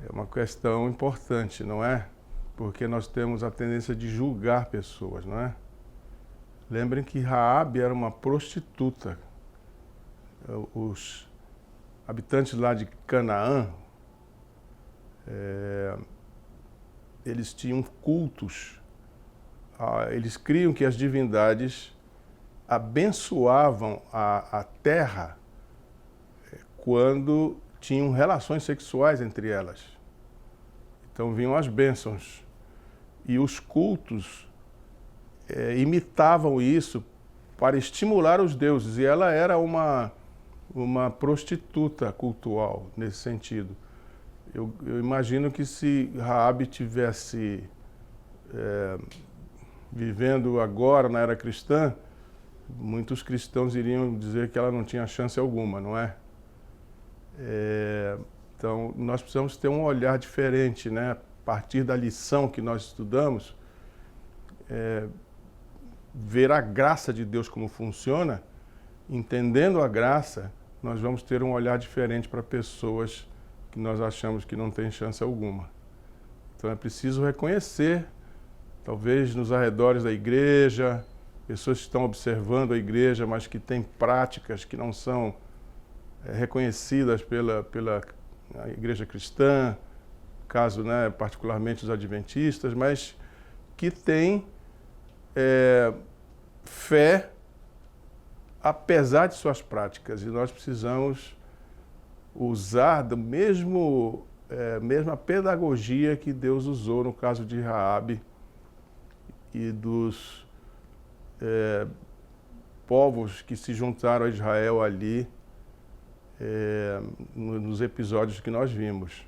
É uma questão importante, não é? Porque nós temos a tendência de julgar pessoas, não é? Lembrem que Raabe era uma prostituta. Os habitantes lá de Canaã, eles tinham cultos. Eles criam que as divindades abençoavam a terra quando tinham relações sexuais entre elas. Então vinham as bênçãos. E os cultos imitavam isso para estimular os deuses. E ela era uma prostituta cultual, nesse sentido. Eu imagino que se Raabe tivesse vivendo agora na era cristã, muitos cristãos iriam dizer que ela não tinha chance alguma, não é? Então, nós precisamos ter um olhar diferente, né? A partir da lição que nós estudamos, ver a graça de Deus como funciona, entendendo a graça, nós vamos ter um olhar diferente para pessoas que nós achamos que não têm chance alguma. Então é preciso reconhecer, talvez nos arredores da igreja, pessoas que estão observando a igreja, mas que têm práticas que não são reconhecidas pela igreja cristã, caso, né, particularmente os adventistas, mas que têm fé apesar de suas práticas. E nós precisamos usar da mesma pedagogia que Deus usou no caso de Raabe e dos povos que se juntaram a Israel ali nos episódios que nós vimos.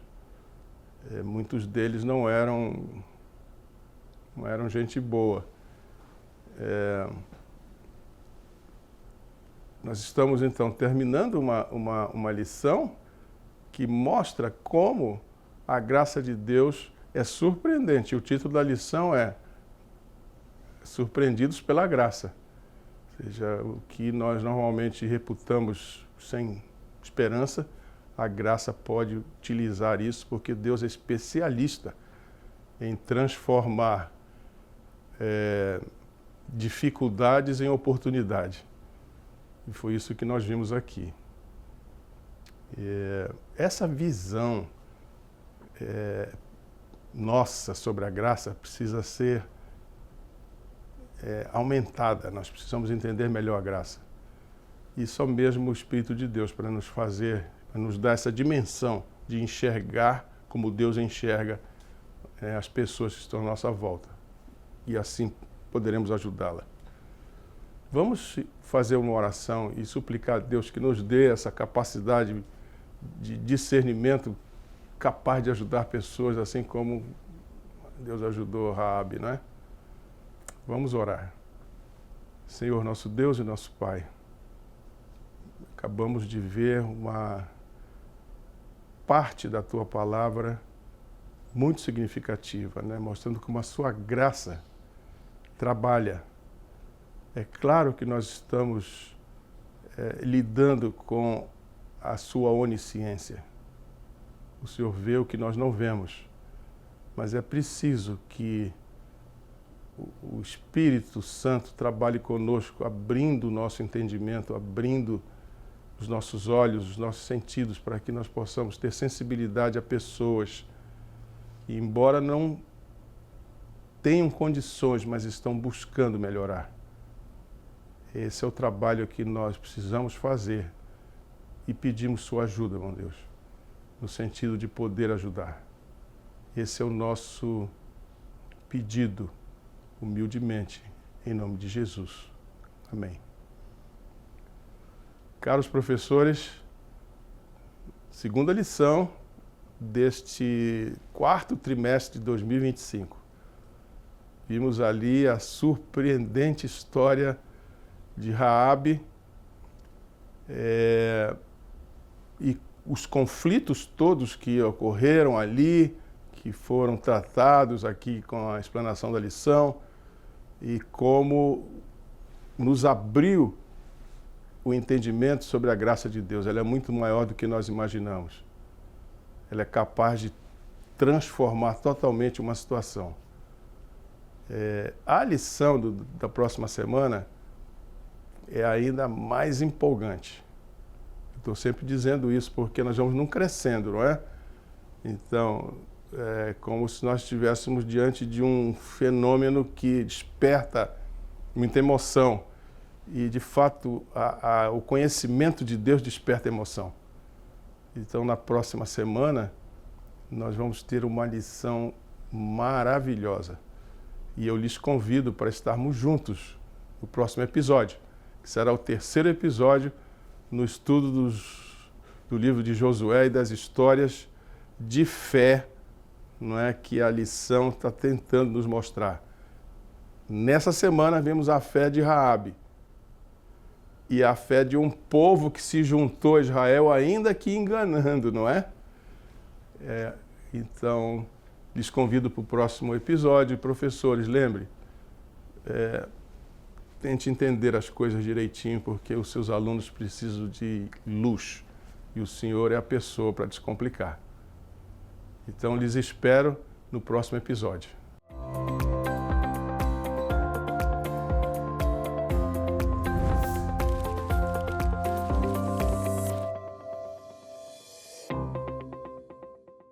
Muitos deles não eram gente boa. Nós estamos, então, terminando uma lição que mostra como a graça de Deus é surpreendente. O título da lição é Surpreendidos pela Graça. Ou seja, o que nós normalmente reputamos sem esperança, a graça pode utilizar isso, porque Deus é especialista em transformar dificuldades em oportunidade. E foi isso que nós vimos aqui. Essa visão nossa sobre a graça precisa ser aumentada. Nós precisamos entender melhor a graça. E só mesmo o Espírito de Deus para nos fazer, para nos dar essa dimensão de enxergar como Deus enxerga as pessoas que estão à nossa volta. E assim poderemos ajudá-la. Vamos fazer uma oração e suplicar a Deus que nos dê essa capacidade de discernimento capaz de ajudar pessoas, assim como Deus ajudou Raabe, não é? Vamos orar. Senhor, nosso Deus e nosso Pai, acabamos de ver uma parte da Tua palavra muito significativa, né? Mostrando como a Sua graça trabalha. É claro que nós estamos lidando com a Sua onisciência. O Senhor vê o que nós não vemos, mas é preciso que o Espírito Santo trabalhe conosco, abrindo o nosso entendimento, abrindo os nossos olhos, os nossos sentidos, para que nós possamos ter sensibilidade a pessoas. E embora não tenham condições, mas estão buscando melhorar. Esse é o trabalho que nós precisamos fazer e pedimos sua ajuda, meu Deus, no sentido de poder ajudar. Esse é o nosso pedido, humildemente, em nome de Jesus. Amém. Caros professores, segunda lição deste quarto trimestre de 2025. Vimos ali a surpreendente história de Raabe e os conflitos todos que ocorreram ali, que foram tratados aqui com a explanação da lição, e como nos abriu o entendimento sobre a graça de Deus. Ela é muito maior do que nós imaginamos. Ela é capaz de transformar totalmente uma situação. A lição da próxima semana é ainda mais empolgante. Estou sempre dizendo isso porque nós vamos num crescendo, não é? Então, é como se nós estivéssemos diante de um fenômeno que desperta muita emoção. E, de fato, o conhecimento de Deus desperta emoção. Então, na próxima semana, nós vamos ter uma lição maravilhosa. E eu lhes convido para estarmos juntos no próximo episódio, que será o terceiro episódio no estudo do livro de Josué e das histórias de fé, não é, que a lição está tentando nos mostrar. Nessa semana, vemos a fé de Raabe e a fé de um povo que se juntou a Israel, ainda que enganando, não é? Então, lhes convido para o próximo episódio. Professores, lembre, tente entender as coisas direitinho, porque os seus alunos precisam de luz e o Senhor é a pessoa para descomplicar. Então, lhes espero no próximo episódio.